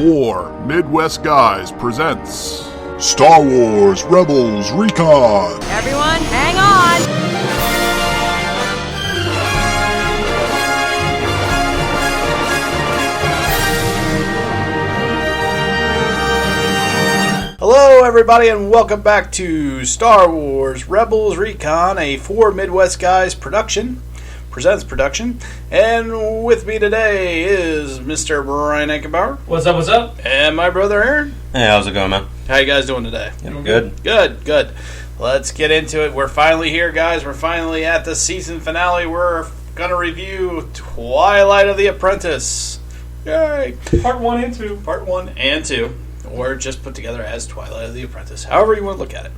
War Midwest Guys presents Star Wars Rebels Recon. Everyone, hang on! Hello, everybody, and welcome back to Star Wars Rebels Recon, a 4 Midwest Guys production. And with me today is Mr. Brian Ankenbauer. What's up? And my brother Aaron. Hey, how's it going, man? How you guys doing today? Good. Good. Let's get into it. We're finally here, guys. We're finally at the season finale. We're going to review Twilight of the Apprentice. Yay! Part 1 and 2. Part 1 and 2. Or just put together as Twilight of the Apprentice. However you want to look at it.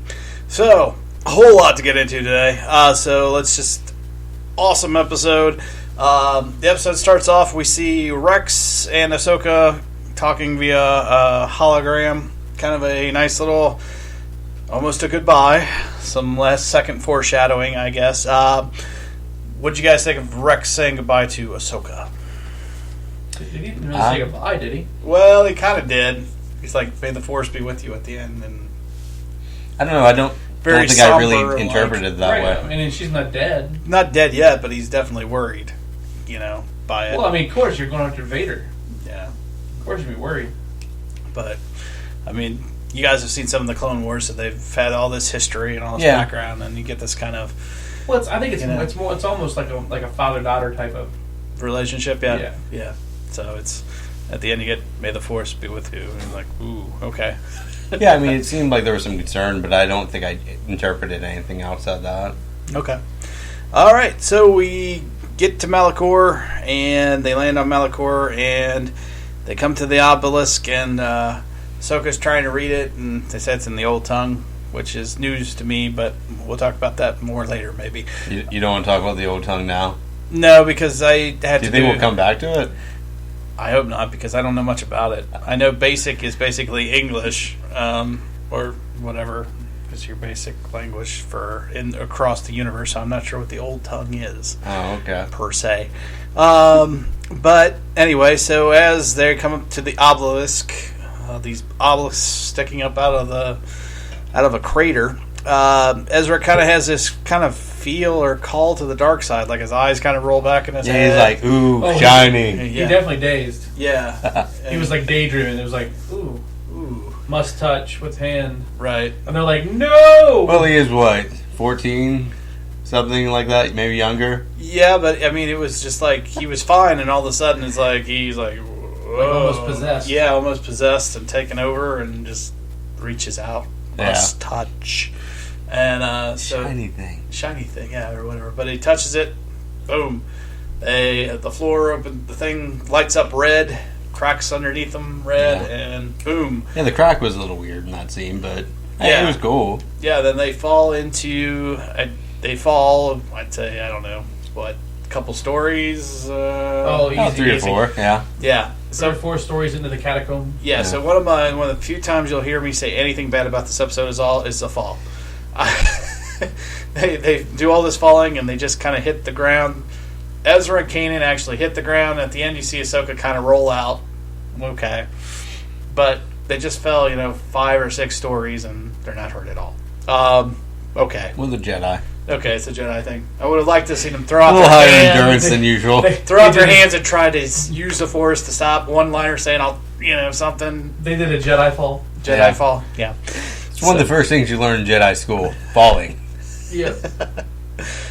So, a whole lot to get into today. Awesome episode. The episode starts off, we see Rex and Ahsoka talking via hologram. Kind of a nice little, almost a goodbye. Some last second foreshadowing, I guess. What'd you guys think of Rex saying goodbye to Ahsoka? He didn't really say goodbye, did he? Well, he kind of did. He's like, may the Force be with you at the end. And I don't know. I don't think I really interpreted it that way. I mean, she's not dead. Not dead yet, but he's definitely worried, by it. Well, I mean, of course, you're going after Vader. Yeah. Of course you'd be worried. But, I mean, you guys have seen some of the Clone Wars, so they've had all this history and all this background, and you get this kind of... Well, I think it's almost like a father-daughter type of... relationship, yeah. So it's... At the end, you get, may the Force be with you. And you're like, ooh, okay. Yeah, I mean, it seemed like there was some concern, but I don't think I interpreted anything outside that. Okay. All right, so we get to Malachor, and they land on Malachor, and they come to the obelisk, and Ahsoka's trying to read it, and they say it's in the old tongue, which is news to me, but we'll talk about that more later, maybe. You don't want to talk about the old tongue now? No, because I had to do you think we'll come back to it? I hope not, because I don't know much about it. I know basic is basically English, or whatever is your basic language for across the universe. I'm not sure what the old tongue is. Oh, okay. Per se. But anyway, so as they come up to the obelisk, these obelisks sticking up out of a crater, Ezra kind of has this kind of feel or call to the dark side, like his eyes kind of roll back in his head. He's like, ooh, shiny. He definitely dazed. Yeah. He was like daydreaming. It was like, ooh, must touch with hand. Right. And they're like, no! Well, he is what, 14? Something like that? Maybe younger? Yeah, but I mean, it was just like he was fine, and all of a sudden it's like he's like, whoa. Like almost possessed. Yeah, almost possessed and taken over, and just reaches out. Must touch. And shiny thing, yeah, or whatever. But he touches it, boom. The floor open, the thing lights up red, cracks underneath them red, and boom. Yeah, the crack was a little weird in that scene, but it was cool. Yeah, then they fall into, I'd say, I don't know, what, a couple stories? Easy. 3 or 4, yeah. Yeah. 3 or 4 stories into the catacomb. Yeah, so one of the few times you'll hear me say anything bad about this episode is the fall. They do all this falling, and they just kind of hit the ground. Ezra and Kanan actually hit the ground. At the end, you see Ahsoka kind of roll out. Okay. But they just fell, 5 or 6 stories, and they're not hurt at all. Okay. Well, the Jedi. Okay, it's a Jedi thing. I would have liked to see them throw out their hands. A little higher endurance than usual. Throw out their hands and try to use the Force to stop one-liner saying, something. They did a Jedi fall. Jedi fall, yeah. It's one of the first things you learn in Jedi school, falling. Yeah.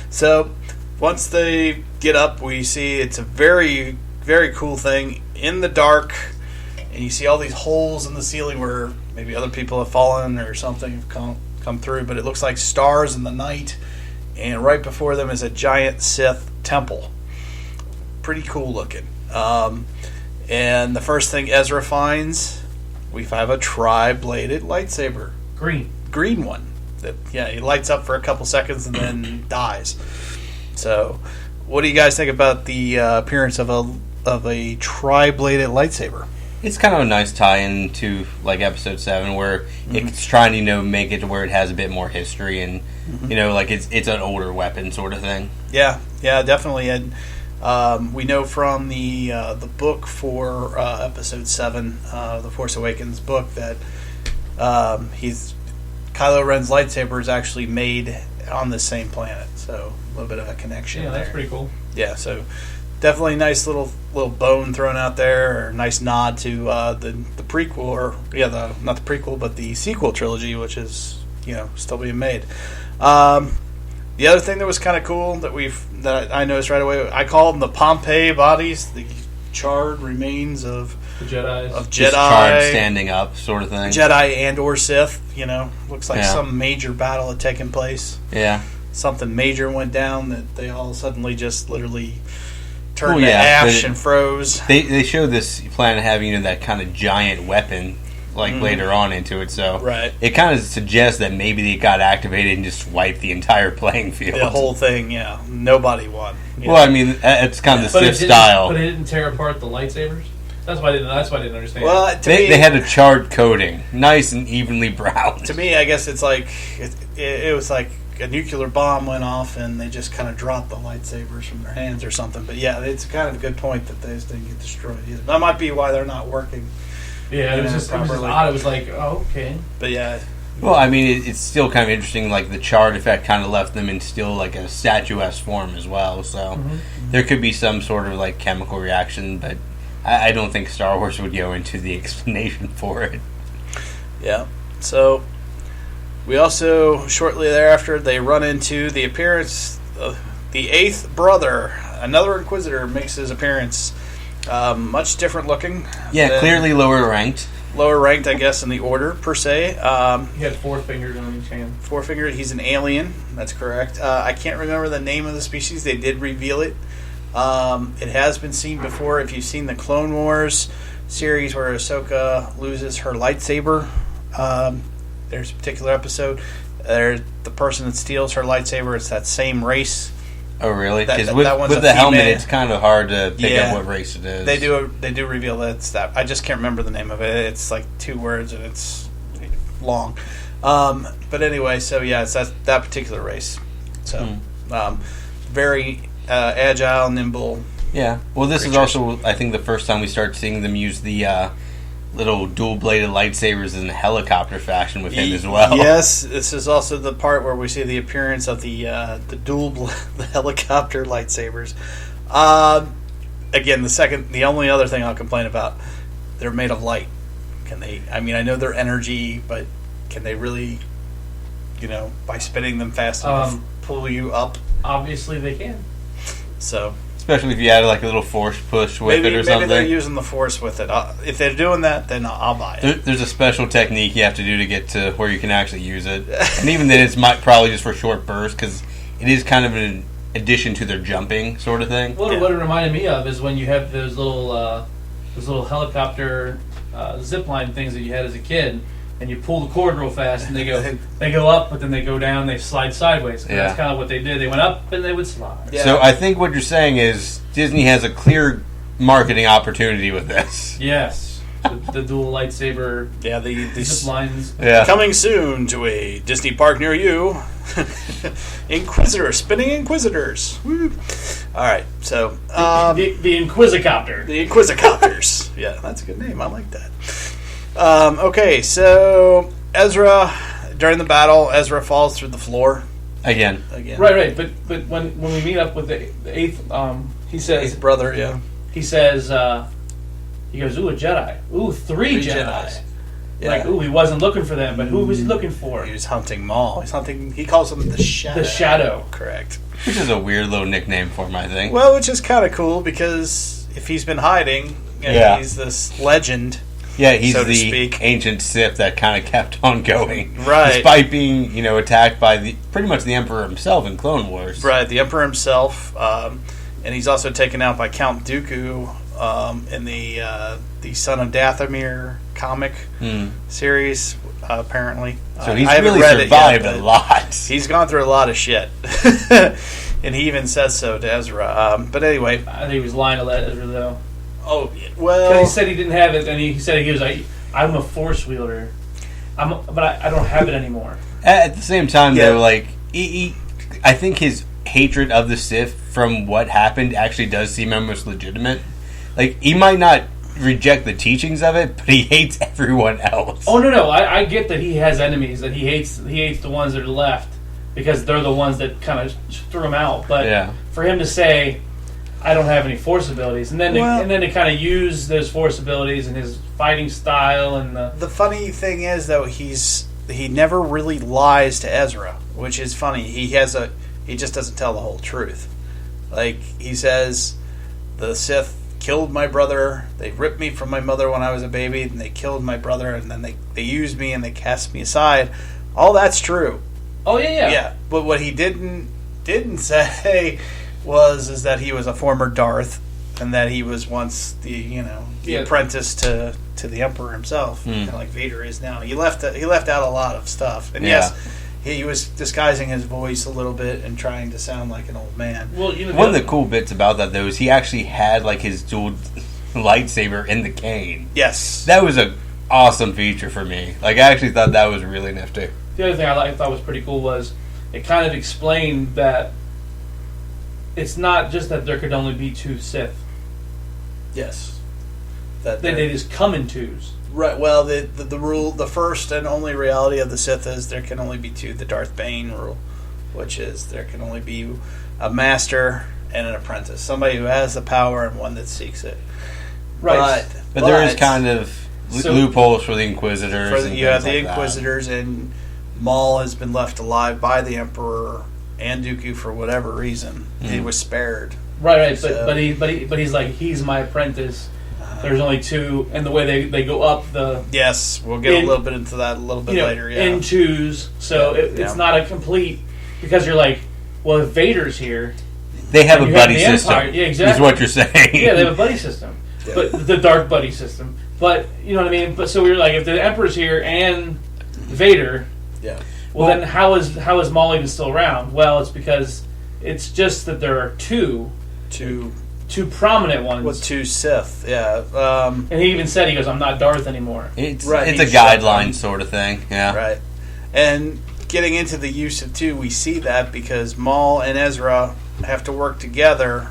So, once they get up, we see it's a very, very cool thing in the dark, and you see all these holes in the ceiling where maybe other people have fallen or something have come through, but it looks like stars in the night, and right before them is a giant Sith temple. Pretty cool looking. And the first thing Ezra finds, we have a tri-bladed lightsaber. Green one. It lights up for a couple seconds and then dies. So, what do you guys think about the appearance of a tri-bladed lightsaber? It's kind of a nice tie-in to like Episode 7, where it's trying to make it to where it has a bit more history and like it's an older weapon sort of thing. Yeah, definitely. And We know from the book for Episode 7, the Force Awakens book, that Kylo Ren's lightsaber is actually made on the same planet. So a little bit of a connection. Yeah, that's there. pretty cool. Yeah, so definitely nice little bone thrown out there, or a nice nod to the prequel, or not the prequel, but the sequel trilogy, which is still being made. The other thing that was kind of cool that I noticed right away, I call them the Pompeii bodies, the charred remains of The Jedis. of Just Jedi, charred standing up, sort of thing. Jedi and or Sith. Looks like Yeah. some major battle had taken place. Yeah. Something major went down that they all suddenly just literally turned Well, to yeah, ash but and froze. They show this planet having that kind of giant weapon later on into it, so Right. it kind of suggests that maybe they got activated and just wiped the entire playing field. The whole thing, yeah. Nobody won. Well, I mean, it's kind of the Sith style. But it didn't tear apart the lightsabers? That's why I didn't understand. Well, They had a charred coating, nice and evenly browned. to me, I guess it's like it was like a nuclear bomb went off and they just kind of dropped the lightsabers from their hands or something. But yeah, it's kind of a good point that those didn't get destroyed either. That might be why they're not working. yeah, it was just odd. It was like, oh, okay. But yeah, Well, I mean, it's still kind of interesting. Like the charred effect kind of left them in still like a statuesque form as well. So there could be some sort of like chemical reaction, but I don't think Star Wars would go into the explanation for it. yeah. So we also shortly thereafter they run into the appearance of the 8th brother. Another Inquisitor makes his appearance. Much different looking. Yeah, than- clearly lower ranked. lower ranked, I guess, in the order per se. He had 4 fingers on each hand. 4-fingered. He's an alien. That's correct. I can't remember the name of the species. They did reveal it. It has been seen before. If you've seen the Clone Wars series where Ahsoka loses her lightsaber, there's a particular episode. The person that steals her lightsaber, it's that same race. Oh, really? That- Because that one's with a the helmet, female. it's kind of hard to pick Yeah. up what race it is. They do reveal that it's that. I just can't remember the name of it. It's like 2 words and it's long. But anyway, so yeah, it's that particular race. So very agile, nimble. Yeah. Well, this is creatures. also, I think, the first time we start seeing them use the little dual-bladed lightsabers in helicopter fashion with him as well. Yes, this is also the part where we see the appearance of the the helicopter lightsabers. Again, the only other thing I'll complain about, they're made of light. Can they? I mean, I know they're energy, but can they really, by spinning them fast enough, pull you up? Obviously, they can. So Especially if you add like a little force push with it or something. Maybe they're using the Force with it. If they're doing that, then I'll buy it. There's a special technique you have to do to get to where you can actually use it. And even then, it's probably just for short bursts, because it is kind of an addition to their jumping sort of thing. Well, what it reminded me of is when you have those little helicopter zip line things that you had as a kid, and you pull the cord real fast, and they go up, but then they go down, they slide sideways. And that's kind of what they did. They went up, and they would slide. Yeah. So I think what you're saying is Disney has a clear marketing opportunity with this. Yes. The dual lightsaber Yeah, the zip lines. Yeah. coming soon to a Disney park near you. Spinning Inquisitors. Woo. All right, so The Inquisicopter. the Inquisicopters. Yeah, that's a good name. I like that. Okay, so Ezra, during the battle, Ezra falls through the floor Again. again. Right. But when we meet up with the 8th, he says His brother, yeah. he says he goes, ooh, a Jedi. Ooh, three Jedis. Jedis. Like, ooh, he wasn't looking for them, but who was he looking for? He was hunting Maul. He calls him the Shadow. The Shadow. Correct. Which is a weird little nickname for him, I think. Well, which is kind of cool because if he's been hiding, and he's this legend. Yeah, he's so to the speak. ancient Sith that kind of kept on going. Right. Despite being, attacked by pretty much the Emperor himself in Clone Wars. Right, the Emperor himself. And he's also taken out by Count Dooku in the Son of Dathomir comic series, apparently. So he's I haven't really read it survived yet, a but lot. He's gone through a lot of shit. And he even says so to Ezra. But anyway. I think he was lying to Ezra, though. Oh, well. Because he said he didn't have it, and he said he was like, I'm a Force wielder. But I don't have it anymore. At the same time, Yeah. though, like, I think his hatred of the Sith from what happened actually does seem almost legitimate. Like, he might not reject the teachings of it, but he hates everyone else. Oh no, I get that he has enemies, that he hates the ones that are left because they're the ones that kind of threw him out. But for him to say, I don't have any Force abilities, and then to kind of use those Force abilities and his fighting style, and the funny thing is though, he never really lies to Ezra, which is funny. He just doesn't tell the whole truth. Like, he says, the Sith killed my brother, they ripped me from my mother when I was a baby, and they killed my brother, and then they used me and they cast me aside. All that's true. Oh yeah. But what he didn't say is that he was a former Darth, and that he was once the apprentice to the Emperor himself, kind of like Vader is now. He left out a lot of stuff, and yes, he was disguising his voice a little bit and trying to sound like an old man. Well, one of the cool bits about that though is he actually had like his dual lightsaber in the cane. Yes, that was a awesome feature for me. Like, I actually thought that was really nifty. The other thing I thought was pretty cool was it kind of explained that it's not just that there could only be 2 Sith. Yes, that they just come in twos. Right. Well, the rule, the first and only reality of the Sith is there can only be 2. The Darth Bane rule, which is there can only be a master and an apprentice, somebody who has the power and one that seeks it. Right. But there is kind of loopholes for the Inquisitors. You have the Inquisitors, and Maul has been left alive by the Emperor and Dooku for whatever reason. He was spared. Right. So, but he's like, he's my apprentice. There's only 2, and the way they go up the... Yes, we'll get a little bit into that a little bit later, in twos, so it's not a complete... Because you're like, well, if Vader's here... They have a buddy system, yeah, exactly. is what you're saying. Yeah, they have a buddy system. Yeah. But the dark buddy system. But, you know what I mean? But so we were like, if the Emperor's here and Vader... Yeah. Well, then how is Maul even still around? Well, it's because it's just that there are two prominent ones. With 2 Sith, yeah. And he even said, he goes, I'm not Darth anymore. It's a guideline sort of thing, yeah. Right. And getting into the use of 2, we see that because Maul and Ezra have to work together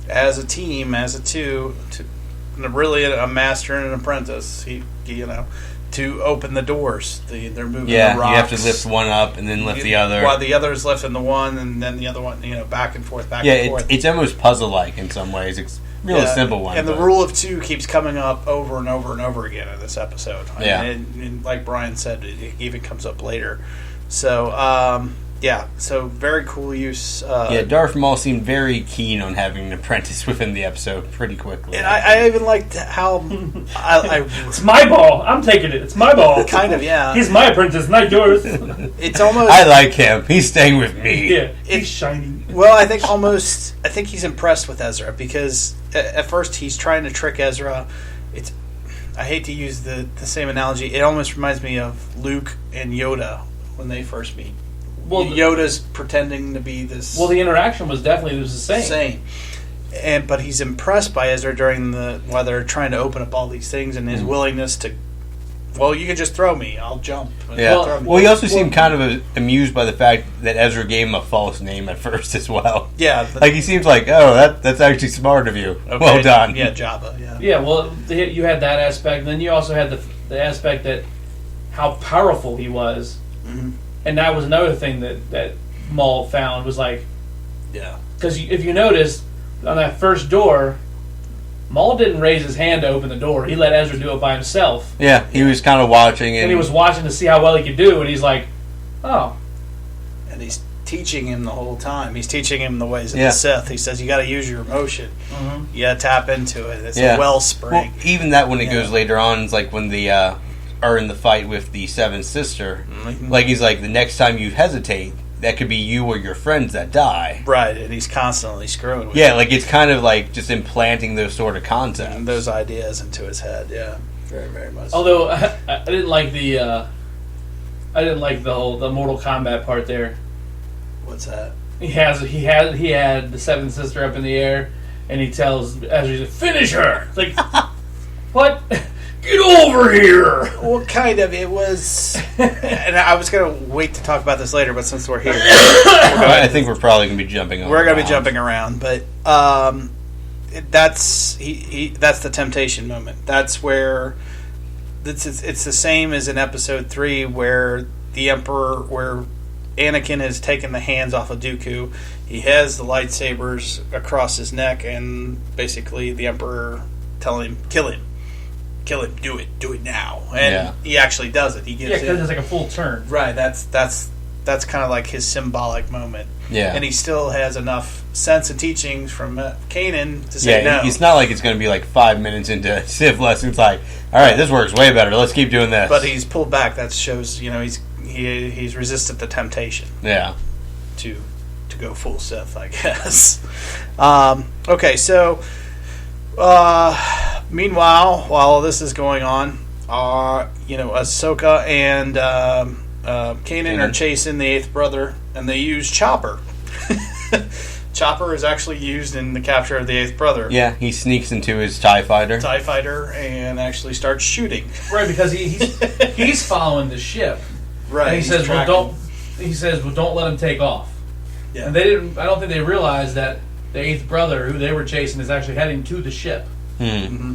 as a team, as a 2, to really a master and an apprentice. To open the doors. They're moving the rocks. You have to lift one up and then lift the other. While the other is lifting the one, and then the other one, back and forth, back and forth. It's almost puzzle-like in some ways. It's really a simple one. And the rule of 2 keeps coming up over and over and over again in this episode. And like Brian said, it even comes up later. So, so very cool use. Darth Maul seemed very keen on having an apprentice within the episode pretty quickly. And I even liked how... it's my ball. I'm taking it. It's my ball. Kind of, yeah. He's my apprentice, not yours. It's almost... I like him. He's staying with me. Yeah, he's shining. Well, I think he's impressed with Ezra because at first he's trying to trick Ezra. I hate to use the same analogy. It almost reminds me of Luke and Yoda when they first meet. Well, Yoda's pretending to be this... Well, the interaction was definitely the same. But he's impressed by Ezra while they're trying to open up all these things, and his willingness to... Well, you can just throw me. I'll jump. Yeah. Well, he also seemed kind of amused by the fact that Ezra gave him a false name at first as well. Yeah. Like, he seems like, that's actually smart of you. Okay. Well done. Yeah, Jabba, yeah. Yeah, well, you had that aspect, and then you also had the aspect that how powerful he was. Mm-hmm. And that was another thing that Maul found was like... Yeah. Because if you notice, on that first door... Maul didn't raise his hand to open the door. He let Ezra do it by himself. Yeah, he was kind of watching. And he was watching to see how well he could do, and he's like, oh. And he's teaching him the whole time. He's teaching him the ways of the Sith. He says, you got to use your emotion. Mm-hmm. You got to tap into it. It's a wellspring. Well, even that when it goes later on, it's like when they are in the fight with the Seventh Sister. Mm-hmm. Like, he's like, the next time you hesitate, that could be you or your friends that die. Right, and he's constantly screwing with like it's kind of like just implanting those sort of concepts. And those ideas into his head, yeah. Very, very much. Although I didn't like the Mortal Kombat part there. What's that? He had the Seventh Sister up in the air, and he tells Ezra, finish her! It's like, what? Get over here! Well, kind of. It was... and I was going to wait to talk about this later, but since we're here... I think we're probably going to be jumping around. We're going to be jumping around, but that's the temptation moment. That's where... It's the same as in Episode 3 where the Emperor... where Anakin has taken the hands off of Dooku. He has the lightsabers across his neck, and basically the Emperor telling him, kill him, do it now. And he actually does it. He gives because it's like a full turn. Right, that's kind of like his symbolic moment. Yeah. And he still has enough sense and teachings from Kanan to say no. It's not like it's going to be like 5 minutes into Sith lessons like, all right, this works way better. Let's keep doing this. But he's pulled back. That shows, he's resisted the temptation. Yeah. To go full Sith, I guess. Okay, so meanwhile, while this is going on, Ahsoka and Kanan are chasing the eighth brother, and they use Chopper. Chopper is actually used in the capture of the eighth brother. Yeah, he sneaks into his TIE fighter. And actually starts shooting. Right, because he's following the ship. Right. And he says, don't let him take off. Yeah. And they didn't. I don't think they realized that the eighth brother, who they were chasing, is actually heading to the ship. Mm-hmm.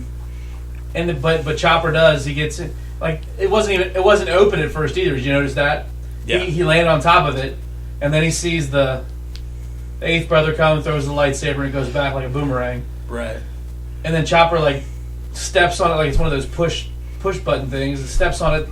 And but Chopper does. He gets it. Like it wasn't open at first either. Did you notice that? Yeah. He landed on top of it, and then he sees the eighth brother come, throws the lightsaber, and it goes back like a boomerang. Right. And then Chopper steps on it like it's one of those push button things. It steps on it,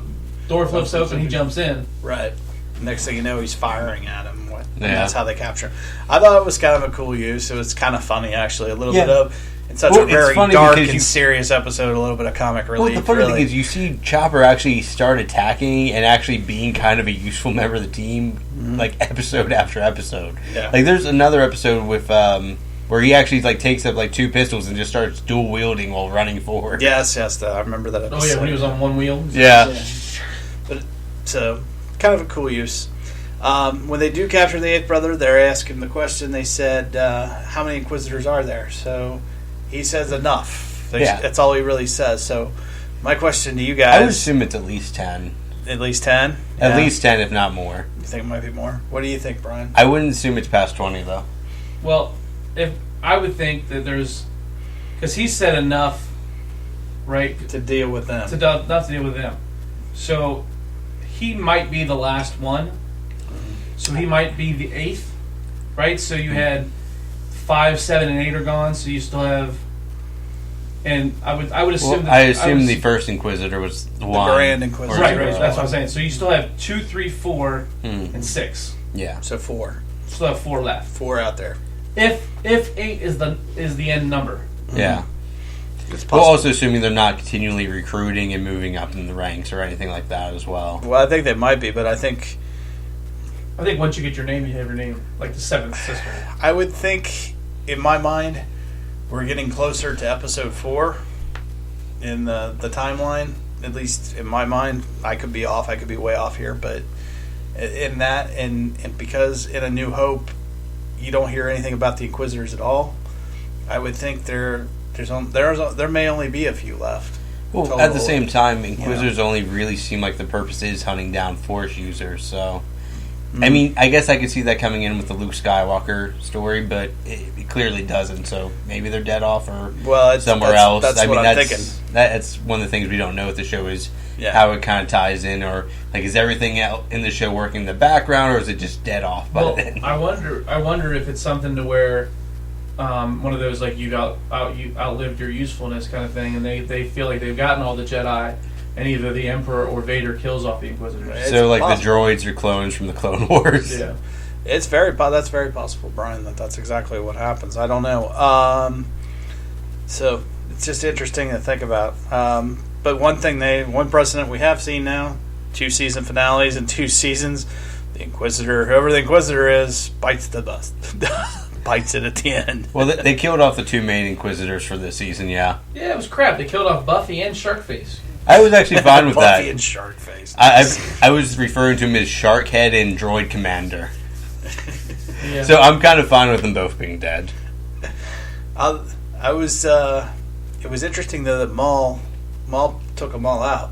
door flips open, he jumps in. Right. Next thing you know, he's firing at him. And that's how they capture him. I thought it was kind of a cool use. It was kind of funny, actually. A little bit of... In such a very dark and serious episode, a little bit of comic relief. Well, the funny thing is, you see Chopper actually start attacking and actually being kind of a useful member of the team, like episode after episode. Yeah. Like there's another episode with where he actually takes up 2 pistols and just starts dual wielding while running forward. Yes, I remember that episode. Oh yeah, when he was on one wheel. Yeah. But so kind of a cool use. When they do capture the eighth brother, they're asking the question. They said, "How many Inquisitors are there?" So. He says enough. That's all he really says. So, my question to you guys... I would assume it's at least 10. At least 10? At least 10, if not more. You think it might be more? What do you think, Brian? I wouldn't assume it's past 20, though. Well, I would think that there's... Because he said enough, right? To deal with them. Not to deal with them. So, he might be the last one. So, he might be the 8th, right? So, you had... 5, 7, and 8 are gone, so you still have. And I would assume. I assume the first Inquisitor was the one. The Grand Inquisitor. Right. That's what I'm saying. So you still have 2, 3, 4, and 6. Yeah. So 4. Still have 4 left. 4 out there. If 8 is the end number. Yeah. Well, also assuming they're not continually recruiting and moving up in the ranks or anything like that as well. Well, I think they might be, but I think once you get your name, you have your name, like the 7th sister. I would think, in my mind, we're getting closer to episode 4 in the timeline. At least in my mind, I could be off. I could be way off here, but in that, and because in A New Hope, you don't hear anything about the Inquisitors at all. I would think there may only be a few left. Well, total, at the same time, Inquisitors only really seem like the purpose is hunting down Force users, so... I mean, I guess I could see that coming in with the Luke Skywalker story, but it clearly doesn't. So maybe they're dead off or somewhere else. That's what I'm thinking. That's one of the things we don't know with the show is how it kind of ties in, or is everything out in the show working in the background, or is it just dead off by then? I wonder if it's something to where one of those you outlived your usefulness kind of thing, and they feel like they've gotten all the Jedi. And either the Emperor or Vader kills off the Inquisitors. So, the droids are clones from the Clone Wars. Yeah, that's very possible, Brian. That's exactly what happens. I don't know. So it's just interesting to think about. But one precedent we have seen now: 2 season finales and 2 seasons. The Inquisitor, whoever the Inquisitor is, bites the dust, bites it at the end. Well, they killed off the 2 main Inquisitors for this season. Yeah. Yeah, it was crap. They killed off Buffy and Sharkface. I was actually fine with that. Buffy and Sharkface. I was referring to him as Sharkhead and Droid Commander. Yeah. So I'm kind of fine with them both being dead. It was interesting though that MAUL took them all out.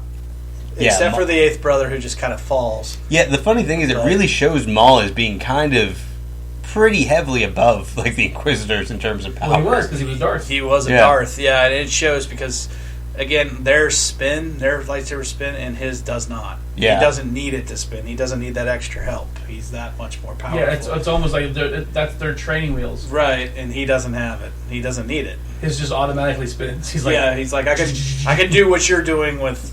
Yeah, Except for the 8th brother who just kind of falls. Yeah, the funny thing is it really shows Maul as being kind of pretty heavily above like the Inquisitors in terms of power. Well, he was, because he was Darth. He was a Darth, yeah, and it shows because, again, their lightsaber spin, and his does not. Yeah. He doesn't need it to spin. He doesn't need that extra help. He's that much more powerful. Yeah, it's almost like that's their training wheels. Right, and he doesn't have it. He doesn't need it. His just automatically spins. He's like, he's like, I can do what you're doing with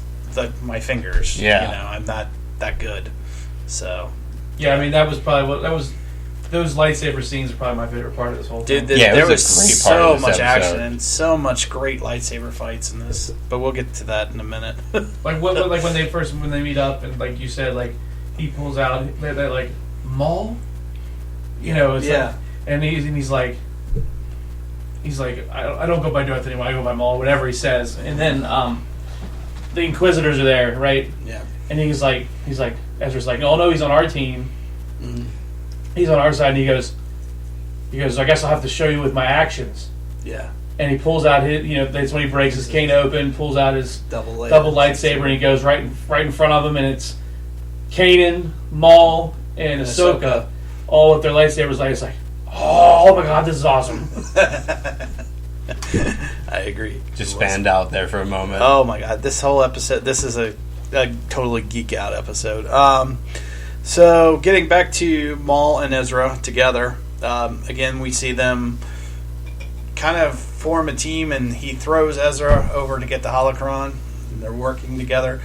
my fingers. Yeah. You know, I'm not that good. So. Yeah, I mean, that was probably those lightsaber scenes are probably my favorite part of this whole thing. Dude, Yeah, there it was was a great part so of this much episode. action and so much great lightsaber fights in this. But we'll get to that in a minute. Like when they meet up and like you said, like he pulls out, they're like Maul, you know, it's like, and he's like I don't go by Darth anymore, I go by Maul, whatever he says, and then the Inquisitors are there, right? Yeah. And he's like Ezra's like, oh no, he's on our team. Mm-hmm. He's on our side, and he goes, I guess I'll have to show you with my actions. Yeah. And he pulls out his, that's when he breaks his cane open, pulls out his Double lightsaber, and he goes right in front of him, and it's Kanan, Maul, and Ahsoka, all with their lightsabers. Like it's like, oh my god, this is awesome. I agree. Just fanned out there for a moment. Oh my god, this whole episode, this is a totally geek out episode. So getting back to Maul and Ezra together, again we see them kind of form a team, and he throws Ezra over to get the holocron, and they're working together.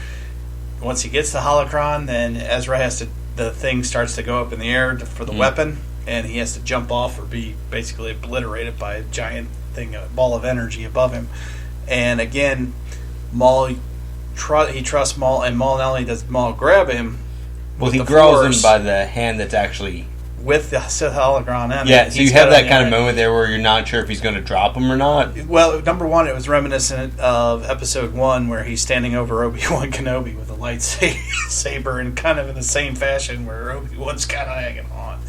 Once he gets the holocron, then Ezra the thing starts to go up in the air for the weapon, and he has to jump off or be basically obliterated by a giant thing, a ball of energy above him. And again, Maul, he trusts Maul, and Maul not only does Maul grab him, well, he the grabs Force him by the hand that's actually with the Sith holocron in it. Yeah, so you He's have got that it kind in of it. moment there where you're not sure if he's going to drop him or not. Well, number one, it was reminiscent of Episode 1 where he's standing over Obi-Wan Kenobi with a lightsaber and kind of in the same fashion where Obi-Wan's kind of hanging on.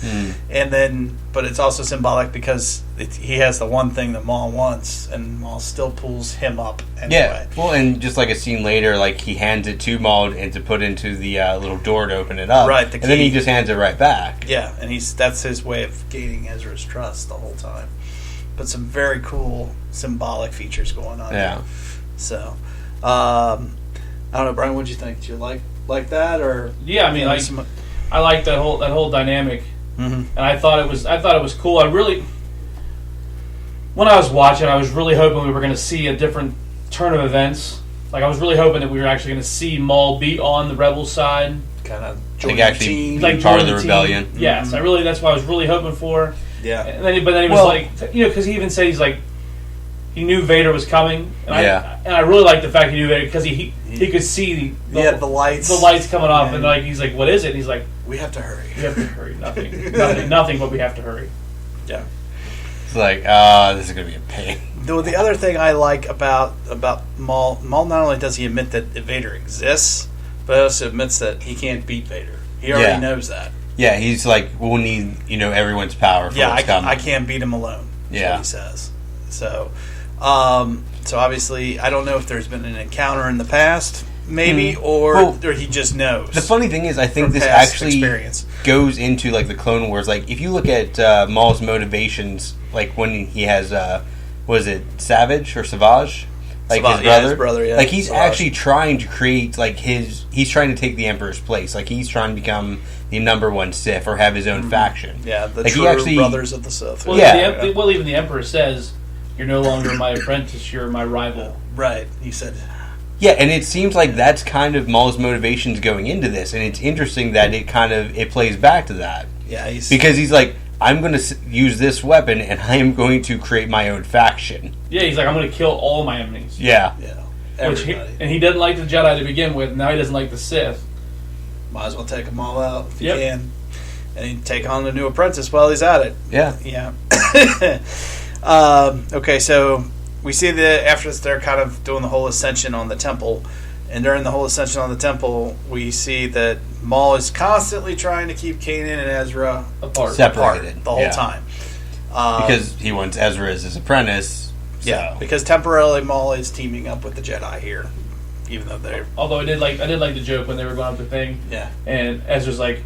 And then, but it's also symbolic because he has the one thing that Maul wants, and Maul still pulls him up anyway. Yeah, well, and just like a scene later, like he hands it to Maul and to put into the little door to open it up. Right, the and then key. he just hands it right back. Yeah, and that's his way of gaining Ezra's trust the whole time. But some very cool symbolic features going on. Yeah. There. So, I don't know, Brian. What'd you think? Did you like that, or Yeah, I mean, I like that whole dynamic, and I thought it was cool. When I was watching, I was really hoping we were going to see a different turn of events. Like I was really hoping that we were actually going to see Maul be on the rebel side, kind of Like actually team? part of join the team. rebellion. Yes, that's what I was really hoping for. Yeah. And then, but then he was like, because he even said he's like, he knew Vader was coming, and I really like the fact he knew Vader because he could see the lights coming off, and like he's like, what is it? And he's like, we have to hurry. we have to hurry. Nothing, but we have to hurry. Yeah. It's like, this is going to be a pain. The other thing I like about Maul not only does he admit that Vader exists, but he also admits that he can't beat Vader. He already knows that. Yeah, he's like, we'll need everyone's power for what's coming. I can't beat him alone. That's what he says. So, so obviously, I don't know if there's been an encounter in the past, maybe, or he just knows. The funny thing is, I think this past actually experience. goes into like the Clone Wars. Like, if you look at Maul's motivations, like when he has, was it Savage or Savage? Like his brother, like he's Savage. actually trying to create like he's trying to take the Emperor's place. Like he's trying to become the #1 Sith or have his own faction. Yeah, the like true brothers of the Sith. Well, Yeah. Even the Emperor says, "You're no longer my apprentice; you're my rival." Right, he said. Yeah, and it seems like that's kind of Maul's motivations going into this, and it's interesting that it plays back to that. Yeah, because he's like, I'm going to use this weapon, and I am going to create my own faction. Yeah, he's like, I'm going to kill all my enemies. Yeah. Everybody. He didn't like the Jedi to begin with. Now he doesn't like the Sith. Might as well take them all out if you can, and he'd take on the new apprentice while he's at it. Yeah. Okay, so we see after this, they're kind of doing the whole ascension on the temple, and during the whole ascension on the temple, we see that Maul is constantly trying to keep Kanan and Ezra separated the whole time, because he wants Ezra as his apprentice. Yeah, because temporarily Maul is teaming up with the Jedi here, even though they're... Although I did like the joke when they were going up the thing. Yeah. And Ezra's like,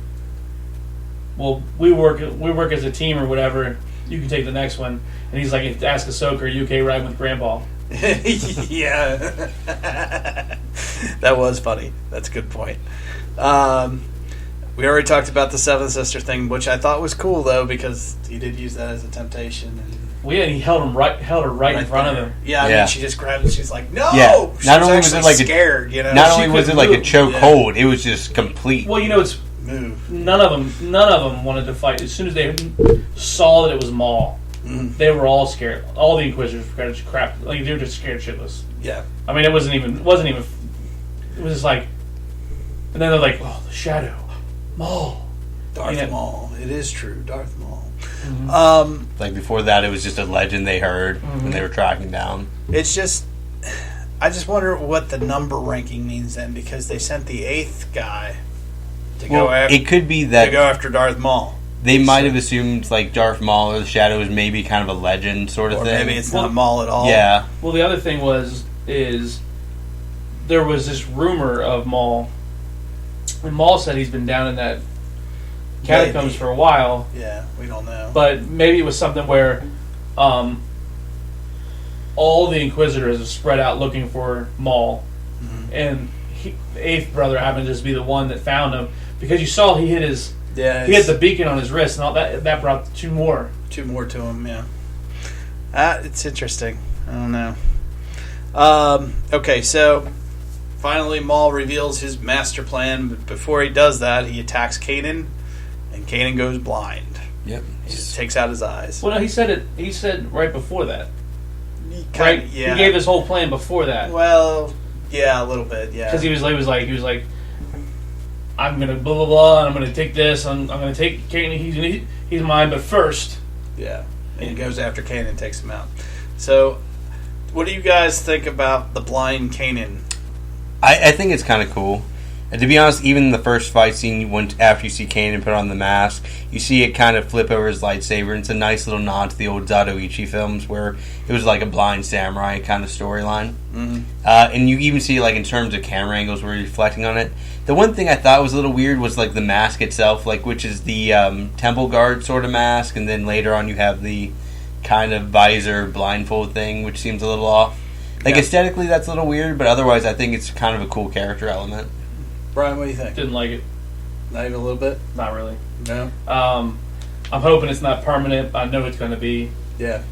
well, we work as a team or whatever. You can take the next one. And he's like, ask Ahsoka, are you okay riding with Grandpa? Yeah. That was funny. That's a good point. We already talked about the Seventh Sister thing, which I thought was cool, though, because he did use that as a temptation. And well, yeah, he held her right in front of him. Yeah, I mean, she just grabbed it. She's like, no! Yeah. She not was only was it like scared, you know? Not only was it like a choke hold, it was just complete. Well, you know, it's... Move. None of them wanted to fight. As soon as they saw that it was Maul, they were all scared. All the Inquisitors were crap. Like, they were just scared shitless. Yeah. I mean, it wasn't even... It was just like... And then they're like, oh, the Shadow. Maul. Darth Maul. It is true. Darth Maul. Like, before that, it was just a legend they heard when they were tracking down. It's just... I just wonder what the number ranking means then, because they sent the 8th guy to go after... It could be that... To go after Darth Maul. They might have assumed, like, Darth Maul or the Shadow was maybe kind of a legend sort of or thing. Maybe it's not Maul at all. Yeah. Well, the other thing is there was this rumor of Maul, and Maul said he's been down in that catacombs for a while. Yeah, we don't know. But maybe it was something where all the Inquisitors are spread out looking for Maul, and the 8th brother happened to just be the one that found him, because you saw he hit his... Yeah, he had the beacon on his wrist, and all that brought two more to him. Yeah, it's interesting. I don't know. Okay, so finally, Maul reveals his master plan. But before he does that, he attacks Kanan, and Kanan goes blind. Yep, he just takes out his eyes. Well, no, he said it. He said right before that. Right? Yeah. He gave his whole plan before that. Well, yeah, a little bit. Yeah, because he was like. I'm gonna blah blah blah, and I'm gonna take this. I'm gonna take Kanan. He's mine, but first. Yeah, and he goes after Kanan and takes him out. So, what do you guys think about the blind Kanan? I think it's kind of cool. And to be honest, even in the first fight scene, after you see Kanan put on the mask, you see it kind of flip over his lightsaber. And it's a nice little nod to the old Zatoichi films, where it was like a blind samurai kind of storyline. And you even see, like, in terms of camera angles, where you're reflecting on it. The one thing I thought was a little weird was, like, the mask itself, like, which is the temple guard sort of mask, and then later on you have the kind of visor blindfold thing, which seems a little off. Like, aesthetically, that's a little weird, but otherwise, I think it's kind of a cool character element. Brian, what do you think? Didn't like it. Not even a little bit? Not really. No? I'm hoping it's not permanent. I know it's going to be. Yeah.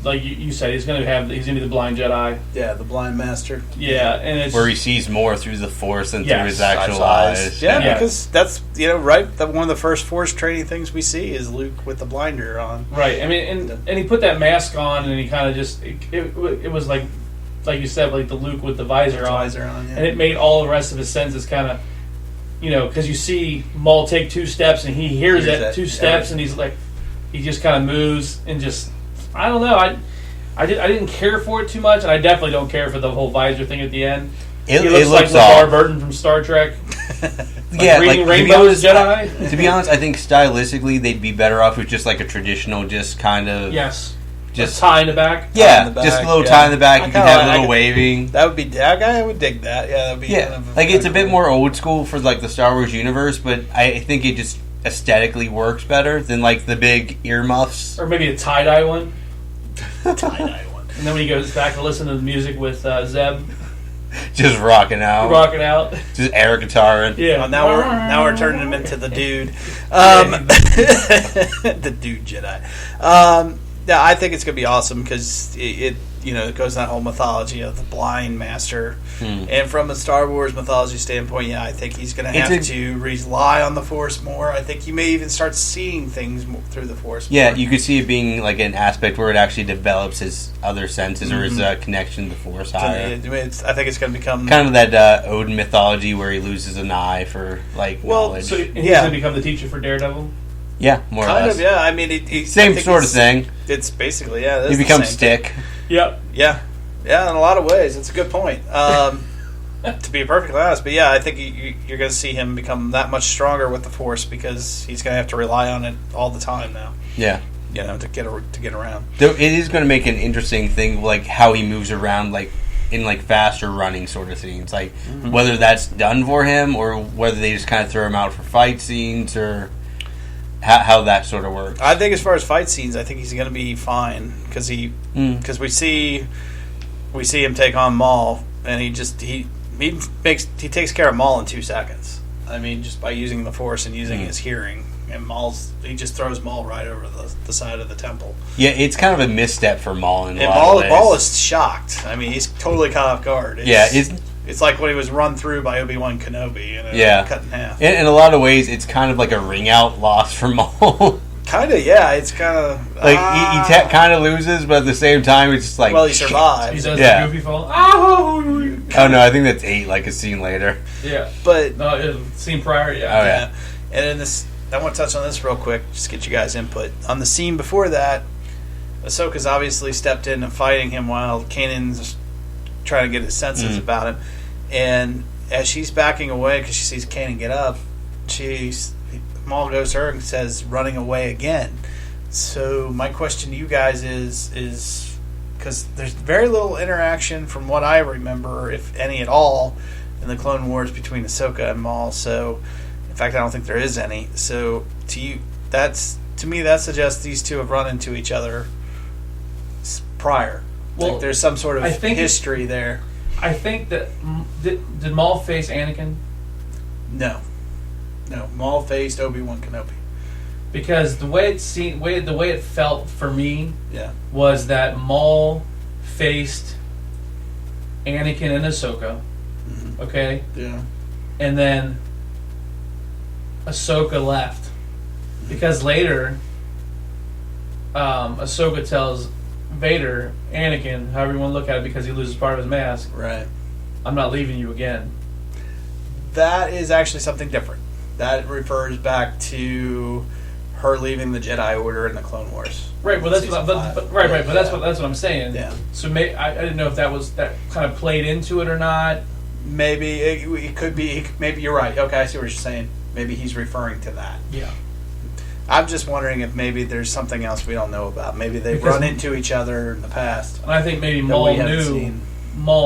Like you said, he's going to be the blind Jedi. Yeah, the blind master. Yeah, and it's where he sees more through the Force than through his actual eyes. Yeah, because that's right. One of the first Force training things we see is Luke with the blinder on. Right. I mean, and he put that mask on, and he kind of just it was like you said, like the Luke with the visor on, yeah. And it made all the rest of his senses kind of, because you see Maul take 2 steps, and he hears that 2 steps, and he's like, he just kind of moves, and just, I don't know, I didn't care for it too much, and I definitely don't care for the whole visor thing at the end. He looks like LeVar Burton from Star Trek. Reading Rainbow's Jedi. To be honest, I think stylistically they'd be better off with just like a traditional, just kind of just a tie in the back. Yeah, in the back, just a little tie in the back. You can have a little waving. That would be. I would dig that. Yeah, that would be. Yeah, like it's a bit more old school for like the Star Wars universe, but I think it just aesthetically works better than like the big earmuffs, or maybe a tie dye one. Tie-dye one. And then when he goes back to listen to the music with Zeb, just rocking out, just air guitar. Yeah. Now we're turning him into the dude, the dude Jedi. Yeah, I think it's gonna be awesome because it goes that whole mythology of the blind master, and from a Star Wars mythology standpoint, I think he's gonna have to rely on the Force more. I think you may even start seeing things through the Force. Yeah, more. you could see it being like an aspect where it actually develops his other senses or his connection to the Force higher. I think it's gonna become kind of that Odin mythology where he loses an eye for knowledge. So he's gonna become the teacher for Daredevil. Yeah, more or less. Of, yeah. I mean, same sort of thing. It's basically, yeah. He becomes Stick. Yep. Yeah. Yeah, in a lot of ways. That's a good point. To be perfectly honest, but yeah, I think you're going to see him become that much stronger with the Force because he's going to have to rely on it all the time now. Yeah. To get around. It is going to make an interesting thing, like how he moves around, like in like faster running sort of scenes, like whether that's done for him or whether they just kind of throw him out for fight scenes or how that sort of works. I think as far as fight scenes, I think he's going to be fine because we see him take on Maul, and he takes care of Maul in 2 seconds. I mean, just by using the Force and using his hearing, and he just throws Maul right over the side of the temple. Yeah, it's kind of a misstep for Maul in a lot Maul, of ways. Maul is shocked. I mean, he's totally caught off guard. It's like when he was run through by Obi-Wan Kenobi and cut in half. In a lot of ways, it's kind of like a ring-out loss for Maul. Kind of, yeah. It's kind of... Like, he kind of loses, but at the same time, it's just like... Well, he survives. He does the goofy fall. Oh, no, I think that's 8, like a scene later. Yeah. But... No, scene prior, yeah. Oh, yeah. And in this... I want to touch on this real quick, just get you guys' input. On the scene before that, Ahsoka's obviously stepped in and fighting him while Kanan's trying to get his senses about him. And as she's backing away because she sees Kanan get up, Maul goes to her and says, running away again. So my question to you guys is because there's very little interaction from what I remember, if any at all, in the Clone Wars between Ahsoka and Maul. So, in fact, I don't think there is any. So to me that suggests these two have run into each other prior. Well, like there's some sort of history there. I think that did Maul face Anakin? No, Maul faced Obi-Wan Kenobi. Because the way it felt for me, was that Maul faced Anakin and Ahsoka, okay, and then Ahsoka left because later, Ahsoka tells Vader, Anakin, however you want to look at it, because he loses part of his mask. Right. I'm not leaving you again. That is actually something different. That refers back to her leaving the Jedi Order in the Clone Wars. Right. Well, that's what. But that's what I'm saying. Yeah. So I didn't know if that kind of played into it or not. Maybe it could be. Maybe you're right. Okay, I see what you're saying. Maybe he's referring to that. Yeah. I'm just wondering if maybe there's something else we don't know about. Maybe they've run into each other in the past. And I think maybe Maul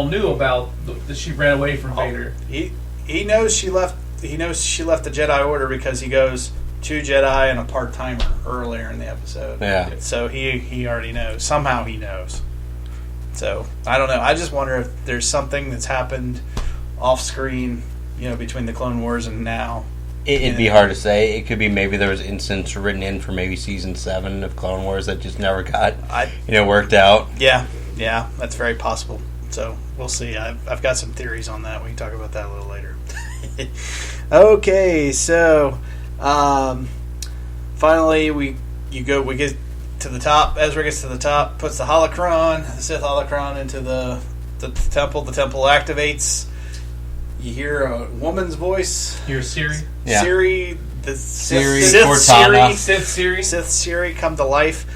knew about that she ran away from Vader. He knows she left. He knows she left the Jedi Order because he goes 2 Jedi and a part-timer earlier in the episode. Yeah. So he already knows. Somehow he knows. So I don't know. I just wonder if there's something that's happened off screen, between the Clone Wars and now. It'd be hard to say. It could be maybe there was instance written in for maybe season 7 of Clone Wars that just never got worked out. Yeah, that's very possible. So we'll see. I've got some theories on that. We can talk about that a little later. Okay, so finally we get to the top. Ezra gets to the top, puts the holocron, the Sith holocron, into the temple. The temple activates. You hear a woman's voice. You hear Siri. Yeah. Siri, Sith Siri come to life.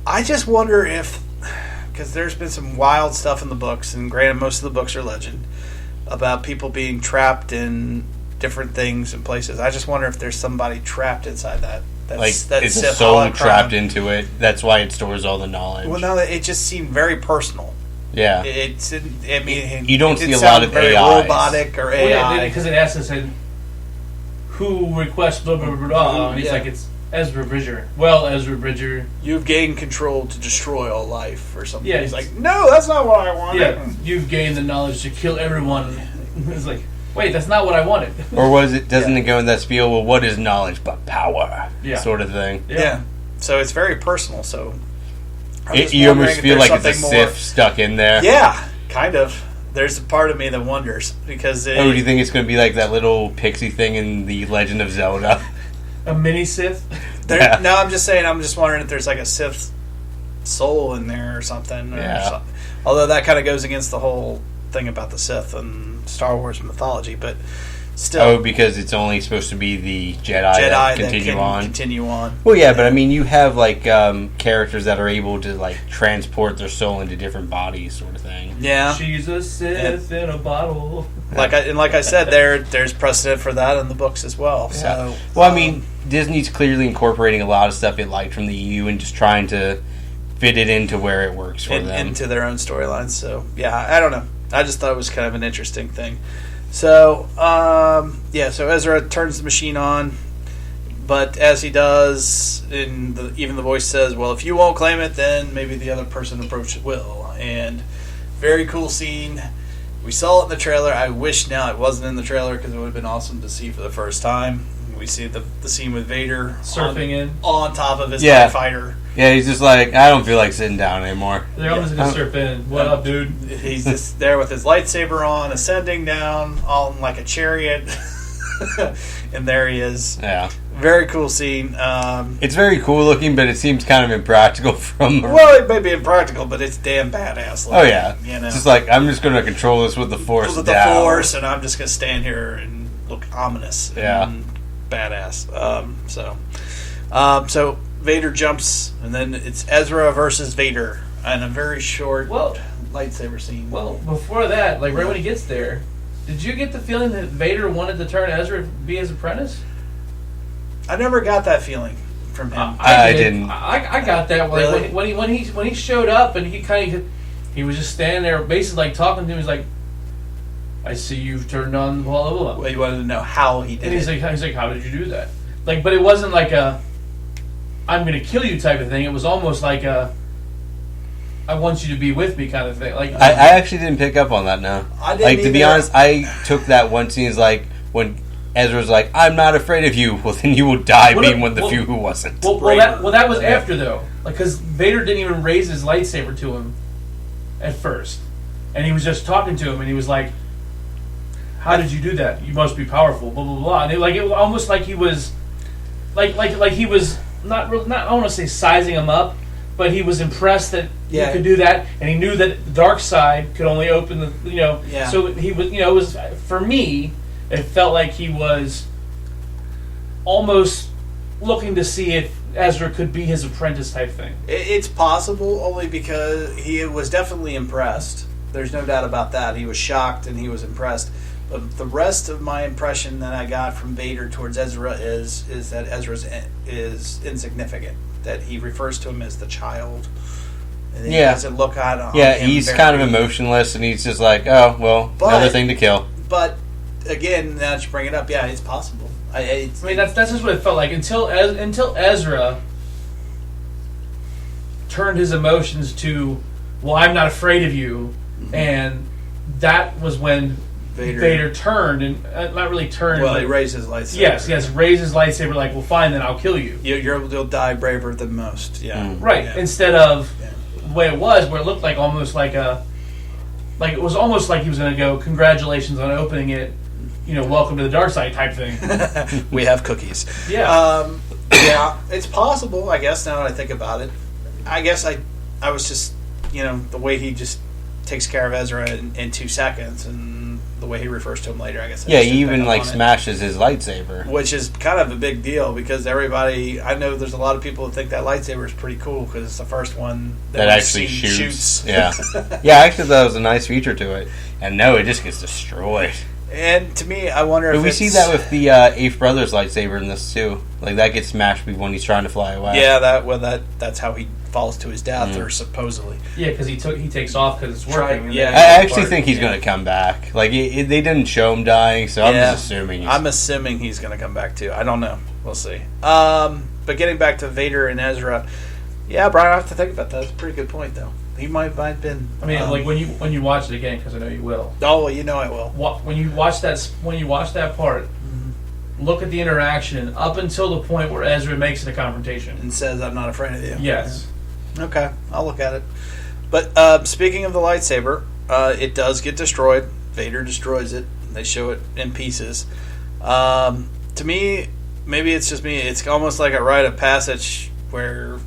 I just wonder if, because there's been some wild stuff in the books, and granted most of the books are legend, about people being trapped in different things and places. I just wonder if there's somebody trapped inside that it's Sith a soul holocron. trapped into it. That's why it stores all the knowledge. Well, no, it just seemed very personal. Yeah. You don't see a lot of very AIs. robotic or AI. Because it asks us, who requests blah, blah, blah, blah. And he's like, it's Ezra Bridger. Well, Ezra Bridger. You've gained control to destroy all life or something. Yeah. He's like, no, that's not what I wanted. Yeah, you've gained the knowledge to kill everyone. It's like, wait, that's not what I wanted. Or doesn't it go in that spiel, well, what is knowledge but power? Yeah. Sort of thing. Yeah. So it's very personal, so... You almost feel like it's a Sith stuck in there. Yeah, kind of. There's a part of me that wonders, because... do you think it's going to be like that little pixie thing in The Legend of Zelda? A mini Sith? Yeah. No, I'm just saying, I'm just wondering if there's like a Sith soul in there or something. Although that kind of goes against the whole thing about the Sith and Star Wars mythology, but still... Oh, because it's only supposed to be the Jedi that continue on. Well, yeah, but I mean, you have like characters that are able to like transport their soul into different bodies, sort of thing. Yeah, she's a Sith in a bottle. Like I said, there's precedent for that in the books as well. Yeah. So, well, I mean, Disney's clearly incorporating a lot of stuff it liked from the EU and just trying to fit it into where it works for them. Into their own storylines. So, yeah, I don't know. I just thought it was kind of an interesting thing. So, so Ezra turns the machine on, but as he does, even the voice says, well, if you won't claim it, then maybe the other person approached will. And very cool scene. We saw it in the trailer. I wish now it wasn't in the trailer because it would have been awesome to see for the first time. We see the scene with Vader surfing on top of his TIE fighter. Yeah, he's just like, I don't feel like sitting down anymore. They're almost going to surf in. What up, dude? He's just there with his lightsaber on, ascending down, all in like a chariot. And there he is. Yeah. Very cool scene. It's very cool looking, but it seems kind of impractical from... Well, it may be impractical, but it's damn badass looking. Oh, yeah. You know? It's just like, I'm just going to control this with the Force With down. the Force, and I'm just going to stand here and look ominous. Yeah. And badass. So Vader jumps, and then it's Ezra versus Vader, and a very short lightsaber scene. Well, before that, like right when he gets there, did you get the feeling that Vader wanted to turn Ezra to be his apprentice? I never got that feeling from him. I didn't. I got that Really? when he showed up and he was just standing there, basically like talking to him. He's like, "I see you've turned on blah blah blah." Well, he wanted to know how he did And he's it. like, "How did you do that?" Like, but it wasn't like a "I'm going to kill you" type of thing. It was almost like a "I want you to be with me" kind of thing. Like I actually didn't pick up on that. No, I didn't to be either. honest, I took that one scene as like when Ezra's like, "I'm not afraid of you." Well, then you will die being one of the few who wasn't. Well, that was after though, like because Vader didn't even raise his lightsaber to him at first, and he was just talking to him, and he was like, "How did you do that? You must be powerful." Blah blah blah. And it was almost like he was, like he was not I want to say sizing him up, but he was impressed that he could do that, and he knew that the dark side could only open the Yeah. So he was it was for me. It felt like he was almost looking to see if Ezra could be his apprentice type thing. It's possible only because he was definitely impressed. There's no doubt about that. He was shocked and he was impressed. But the rest of my impression that I got from Vader towards Ezra is that Ezra is insignificant. That he refers to him as the child. And he doesn't look on him he's very- kind of emotionless, and he's just like, "Oh, well, another thing to kill." But again, now that you bring it up, yeah, it's possible. I mean, that's just what it felt like until Ezra turned his emotions to, "Well, I'm not afraid of you," and that was when Vader turned and not really turned. Well, but he raised his lightsaber. Yes, raised his lightsaber. Like, well, fine, then I'll kill you. You'll die braver than most. Yeah, Right. Yeah. Instead of the way it was, where it looked like almost like it was almost like he was going to go, "Congratulations on opening it. Welcome to the dark side" type thing. We have cookies. Yeah. Yeah, it's possible, I guess, now that I think about it. I guess I was just, the way he just takes care of Ezra in 2 seconds, and the way he refers to him later, I guess. Yeah, he even smashes his lightsaber. Which is kind of a big deal, because I know there's a lot of people that think that lightsaber is pretty cool, because it's the first one that actually shoots. Yeah. Yeah, I actually thought it was a nice feature to it. And no, it just gets destroyed. And to me, I wonder if we see that with the Eighth Brother's lightsaber in this too. Like that gets smashed when he's trying to fly away. Yeah, that's how he falls to his death, or supposedly. Yeah, because he takes off because it's working. Yeah, I actually think he's going to come back. Like they didn't show him dying, so I'm just assuming. I'm assuming he's going to come back too. I don't know. We'll see. But getting back to Vader and Ezra, yeah, Brian, I have to think about that. That's a pretty good point, though. He might have been. I mean, like when you watch it again, because I know you will. Oh, well, I will. When you watch that part, look at the interaction up until the point where Ezra makes it a confrontation And says, "I'm not afraid of you." Yes. Yeah. Okay, I'll look at it. But speaking of the lightsaber, it does get destroyed. Vader destroys it. They show it in pieces. To me, maybe it's just me. It's almost like a rite of passage where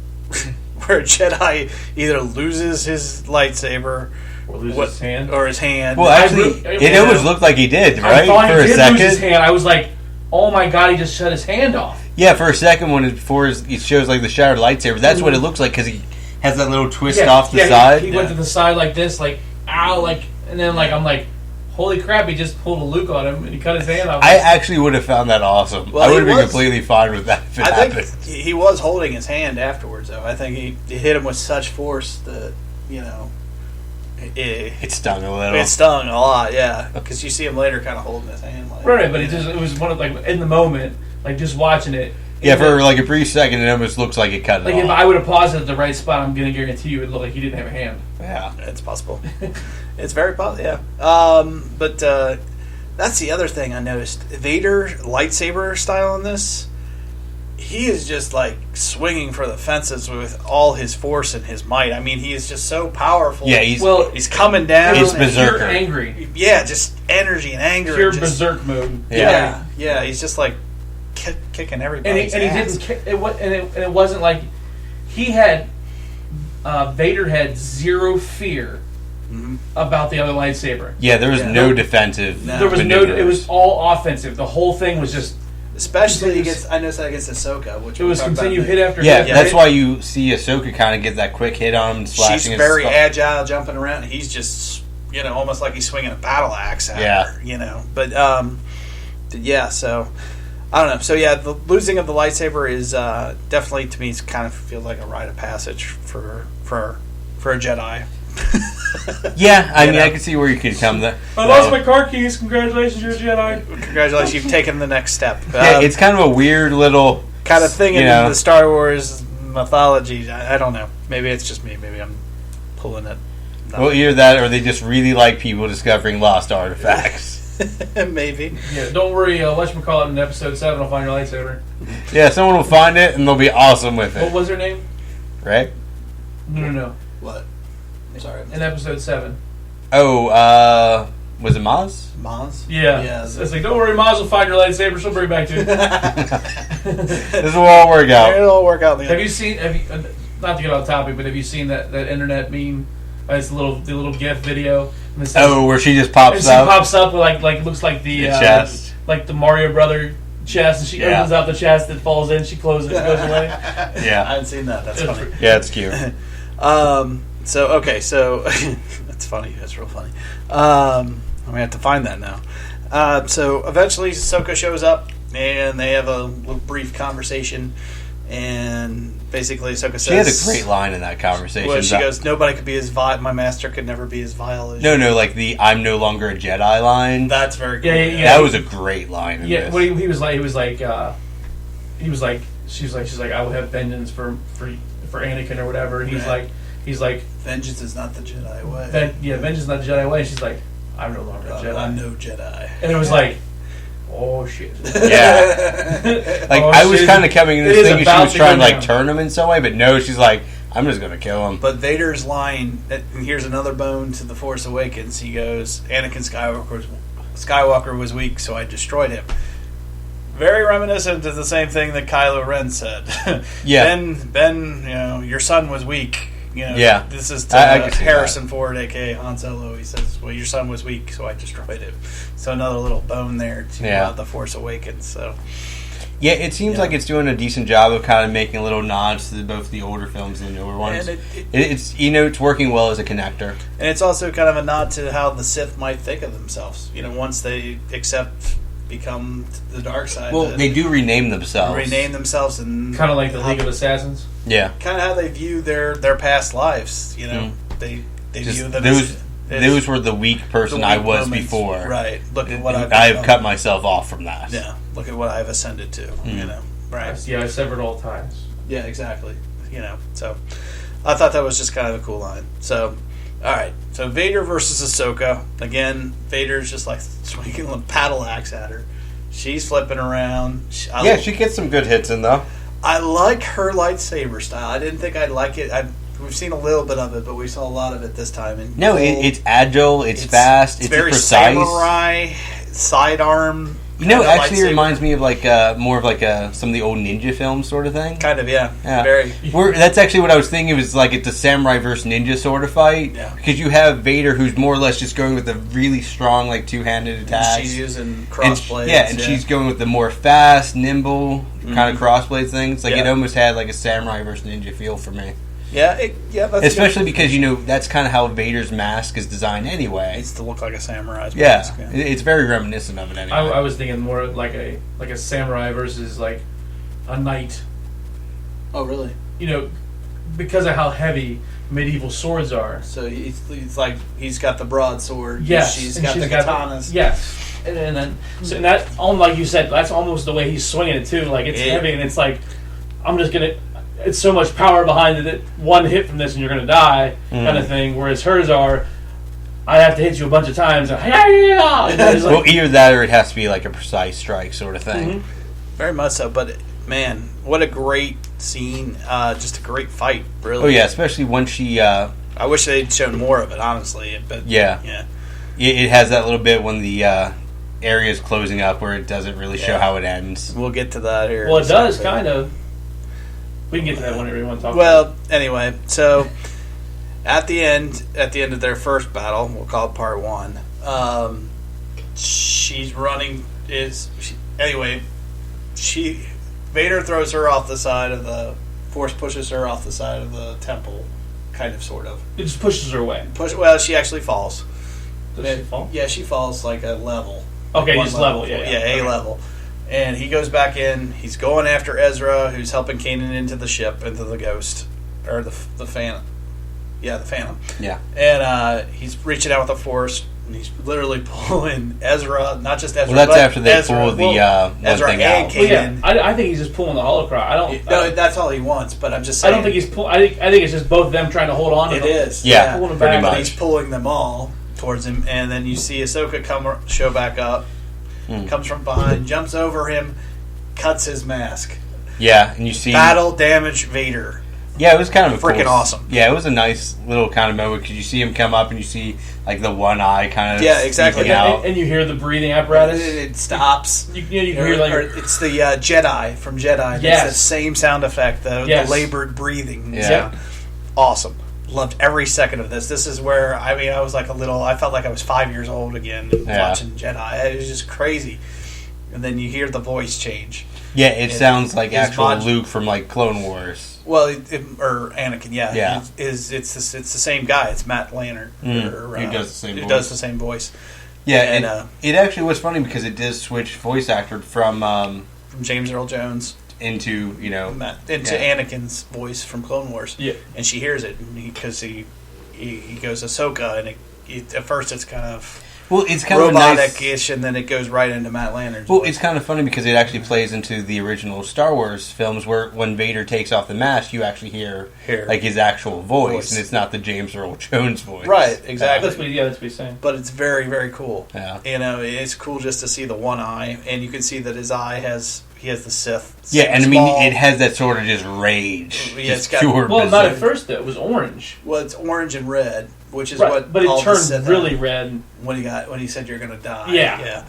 a Jedi either loses his lightsaber Or loses his hand. or his hand. Well, actually, it almost looked like he did, right? I thought for he a did second. lose his hand. I was like, "Oh my god, he just shut his hand off." Yeah, for a second before it shows like the shattered lightsaber. That's what it looks like because he has that little twist off the side. He went to the side like this, like ow, like, and then like I'm like, holy crap, he just pulled a Luke on him and he cut his hand off. I actually would have found that awesome. Well, I would have he been was- completely fine with that if it I happened. think he was holding his hand afterwards, though. I think he hit him with such force that, It stung a little. it stung a lot, yeah. Because you see him later kind of holding his hand. Like, right, but it was one of, like, in the moment, like, just watching it. Yeah, for like a brief second, it almost looks like it cut it Like, off. if I would have paused it at the right spot, I'm going to guarantee you it would look like he didn't have a hand. Yeah. It's possible. It's very possible, yeah. But that's the other thing I noticed. Vader lightsaber style in this, he is just like swinging for the fences with all his force and his might. I mean, he is just so powerful. Yeah, he's coming down. He's and- berserker. Pure angry. Yeah, just energy and anger. Pure and just, berserk mode. Yeah, he's just like kicking And everybody's he ass. didn't. It wasn't like he had. Vader had zero fear about the other lightsaber. Yeah, there was Yeah. no defensive. No. There was no. maneuvers. It was all offensive. The whole thing was just. Especially against, I noticed that against Ahsoka, which It was continue hit after Yeah, hit. that's why you see Ahsoka kind of get that quick hit on him, slashing She's his very skull. agile, jumping around. He's just, almost like he's swinging a battle axe at her, But, yeah, so, I don't know. So, yeah, the losing of the lightsaber is definitely, to me, it's kind of feels like a rite of passage for a Jedi. Yeah, I mean, know? I can see where you could come there. I lost my car keys. Congratulations, you're a Jedi. Congratulations, you've taken the next step. Yeah, it's kind of a weird little kind of thing in know. the Star Wars mythology. I don't know. Maybe it's just me. Maybe I'm pulling it. Well, either that or they just really like people discovering lost artifacts. Maybe. Yeah, don't worry. Whatchamacallit in episode 7 will find your lightsaber. Yeah, someone will find it and they'll be awesome with What it. was her name? Right? No. What? I'm sorry. In episode 7. Oh, was it Maz? Maz? Yeah. Yeah. It's like, don't worry, Maz will find your lightsaber. She'll bring it back to you. This will all work out. It'll all work out in the Have end. you seen? Not to get off topic, but have you seen that internet meme? It's the little GIF video. And it says, Oh, where she just and pops she up? pops up with like looks like the chest. like the Mario Brother chest, and she Yeah. opens up the chest that falls in. She closes it, and goes away. I Yeah. haven't seen that. That's It's funny. Yeah, it's cute. So that's funny. That's real funny. I'm gonna have to find that now. So eventually, Ahsoka shows up, and they have a little brief conversation. And basically, Ahsoka says, She had a great line in that conversation. Well, she goes, "Nobody could be as vile. My master could never be as vile as No, you." like the "I'm no longer a Jedi" line. That's very cool. Yeah. That was a great line. In Yeah, this. what he was like, she's like, I will have vengeance for Anakin or whatever. And he's like, Vengeance is not the Jedi way. vengeance is not the Jedi way. And she's like, I'm no longer a Jedi. I'm no Jedi. And it was like, oh shit. Yeah. Like, Oh, I was shit. kind of coming in It this is thinking she about was to trying to, go like, down. turn him in some way, but no, she's like, I'm just going to kill him. But Vader's line, and here's another bone to The Force Awakens. He goes, Anakin Skywalker was weak, so I destroyed him. Very reminiscent of the same thing that Kylo Ren said. Yeah. Ben, your son was weak. Yeah. This is to I could see Harrison Ford, a.k.a. Han Solo. He says, well, your son was weak, so I destroyed him. So another little bone there to The Force Awakens. So Yeah, it seems like it's doing a decent job of kind of making little nods to both the older films and the newer ones. And It's it's working well as a connector. And it's also kind of a nod to how the Sith might think of themselves. Once they become the dark side. Well, they do rename themselves. rename themselves and Kind of like the League of Assassins. Yeah. kind of how they view their past lives. They Just view them those were the weak person the I weak was moments. before. Right. Look at what I've become. cut myself off from that. Yeah. Look at what I've ascended to. Right. Yeah, I severed all ties. Yeah. Exactly. So I thought that was just kind of a cool line. So. All right, so Vader versus Ahsoka. Again, Vader's just like swinging a paddle axe at her. She's flipping around. She gets some good hits in though. I like her lightsaber style. I didn't think I'd like it. We've seen a little bit of it, but we saw a lot of it this time. And No, it's agile. It's fast. It's very precise. samurai sidearm. It actually lightsaber. reminds me of like more of like some of the old ninja films sort of thing. Kind of, yeah. Yeah. Very. That's actually what I was thinking. It was like it's a samurai versus ninja sort of fight. Yeah. Because you have Vader, who's more or less just going with a really strong, like two-handed attack. She's using crossblades. And she's going with the more fast, nimble kind of crossblade things. Like Yeah. it almost had like a samurai versus ninja feel for me. Yeah, that's Especially because, that's kind of how Vader's mask is designed anyway. It needs to look like a samurai's Yeah, mask. it's very reminiscent of it anyway. I was thinking more like a samurai versus like a knight. Oh, really? Because of how heavy medieval swords are. So he's like, he's got the broadsword. Yes. She's got the katanas. Yes. And then, and that, like you said, that's almost the way he's swinging it too. Like, it's heavy, and it's like, it's so much power behind it that one hit from this and you're going to die, kind of thing. Whereas hers are, I have to hit you a bunch of times. And well, either that or it has to be like a precise strike sort of thing. Mm-hmm. Very much so. But, man, what a great scene. Just a great fight, really. Oh, yeah, especially when she... I wish they'd shown more of it, honestly. But yeah. It has that little bit when the area is closing up where it doesn't really show how it ends. We'll get to that here. Well, it does, kind of. We can get to that whenever you want to talk about it. Well, anyway, so at the end of their first battle, we'll call it part 1, she's running... Vader throws her off the side of the... Force pushes her off the side of the temple, kind of, sort of. It just pushes her away. Well, she actually falls. Does she fall? Yeah, she falls like a level. Okay, One just level. Yeah, A level. And he goes back in. He's going after Ezra, who's helping Kanan into the ship, into the Ghost. Or the Phantom. Yeah, the Phantom. Yeah. And he's reaching out with the Force, and he's literally pulling Ezra, not just Ezra, well, that's but after they Ezra, pull the one Ezra thing and out. Kanan. Well, yeah, I think he's just pulling the holocron. No, that's all he wants, but I'm just saying. I don't think he's pulling... I think it's just both of them trying to hold on to It them. is. Yeah, pulling them pretty back. much. He's pulling them all towards him, and then you see Ahsoka show back up, comes from behind, jumps over him, cuts his mask. Yeah, and you see... Battle damage Vader. Yeah, it was kind of a freaking cool, awesome. Yeah, it was a nice little kind of moment because you see him come up and you see like the one eye kind of exactly sneaking out. And you hear the breathing apparatus. It stops. You hear like... It's the Jedi from Jedi. Yes. It's the same sound effect, the labored breathing sound. Awesome. Loved every second of this. This is where, I was like I felt like I was 5 years old again watching Jedi. It was just crazy. And then you hear the voice change. Yeah, it sounds like actual Mod- Luke from like Clone Wars. Well, or Anakin, yeah. It's the same guy. It's Matt Lannert. Who does the same who voice. does the same voice. Yeah, and it actually was funny because it does switch voice actor from James Earl Jones into Anakin's voice from Clone Wars. Yeah, and she hears it because he goes Ahsoka, and at first it's kind of it's kind robotic-ish, and then it goes right into Matt Lannert's voice. It's kind of funny because it actually plays into the original Star Wars films where when Vader takes off the mask, you actually hear like his actual voice, and it's not the James Earl Jones voice. Right, exactly. That's what he's saying. But it's very, very cool. Yeah. It's cool just to see the one eye, and you can see that his eye has the Sith. Yeah, and it has that sort of just rage. Yeah, it's got pure not bizarre. at first though. It was orange. Well, it's orange and red, which is but it turned really red when he said you're going to die. Yeah.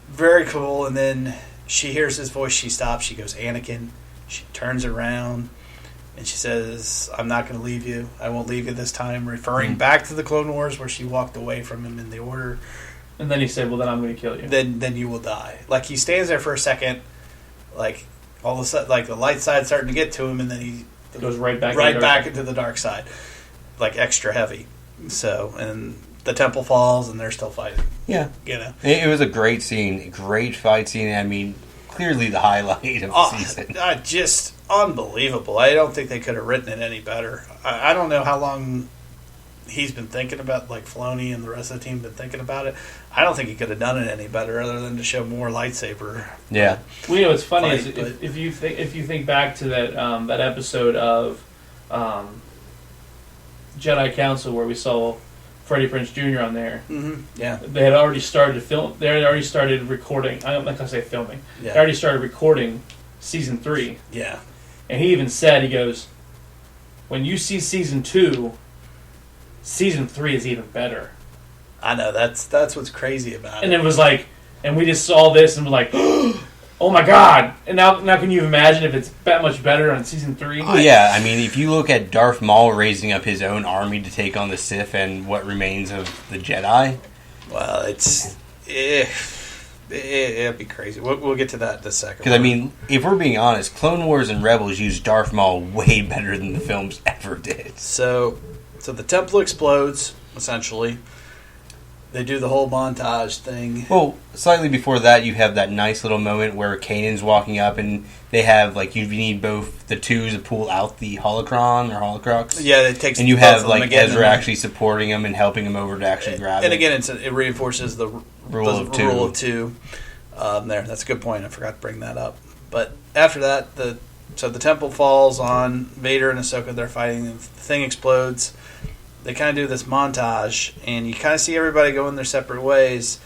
Very cool. And then she hears his voice. She stops. She goes, Anakin. She turns around and she says, "I'm not going to leave you. I won't leave you this time." Referring back to the Clone Wars where she walked away from him in the Order. And then he said, "Well, then I'm going to kill you. Then you will die." Like he stands there for a second, like all of a sudden, like the light side's starting to get to him, and then he goes right back into the dark side, like extra heavy. So, and the temple falls, and they're still fighting. Yeah, it was a great scene, great fight scene. Clearly the highlight of the season. Just unbelievable. I don't think they could have written it any better. I don't know how long he's been thinking about, like Filoni and the rest of the team been thinking about it. I don't think he could have done it any better other than to show more lightsaber. Yeah. Well, what's funny is if you think back to that episode of Jedi Council where we saw Freddie Prinze Jr. on there. Mm-hmm. Yeah. They had already started to film. They had already started recording. I'm not gonna say filming. Yeah. They already started recording season 3. Yeah. And he even said, he goes, "When you see season 2, season 3 is even better." I know, that's what's crazy about it. And it was like, and we just saw this and we're like, oh my god! And now can you imagine if it's that much better on season 3? Oh yeah, if you look at Darth Maul raising up his own army to take on the Sith and what remains of the Jedi. Well, It'd be crazy. We'll get to that in a second. Because, I mean, if we're being honest, Clone Wars and Rebels used Darth Maul way better than the films ever did. So the temple explodes, essentially. They do the whole montage thing. Well, slightly before that, you have that nice little moment where Kanan's walking up and they have, like, you need both the twos to pull out the holocron or holocrux. Yeah, it takes. And you both have, of them like, again, Ezra actually supporting him and helping him over to actually grab and it. again, it reinforces the Rule of two. Rule of two. There, that's a good point. I forgot to bring that up. But after that, the temple falls on Vader and Ahsoka. They're fighting. The thing explodes. They kind of do this montage, and you kind of see everybody going their separate ways.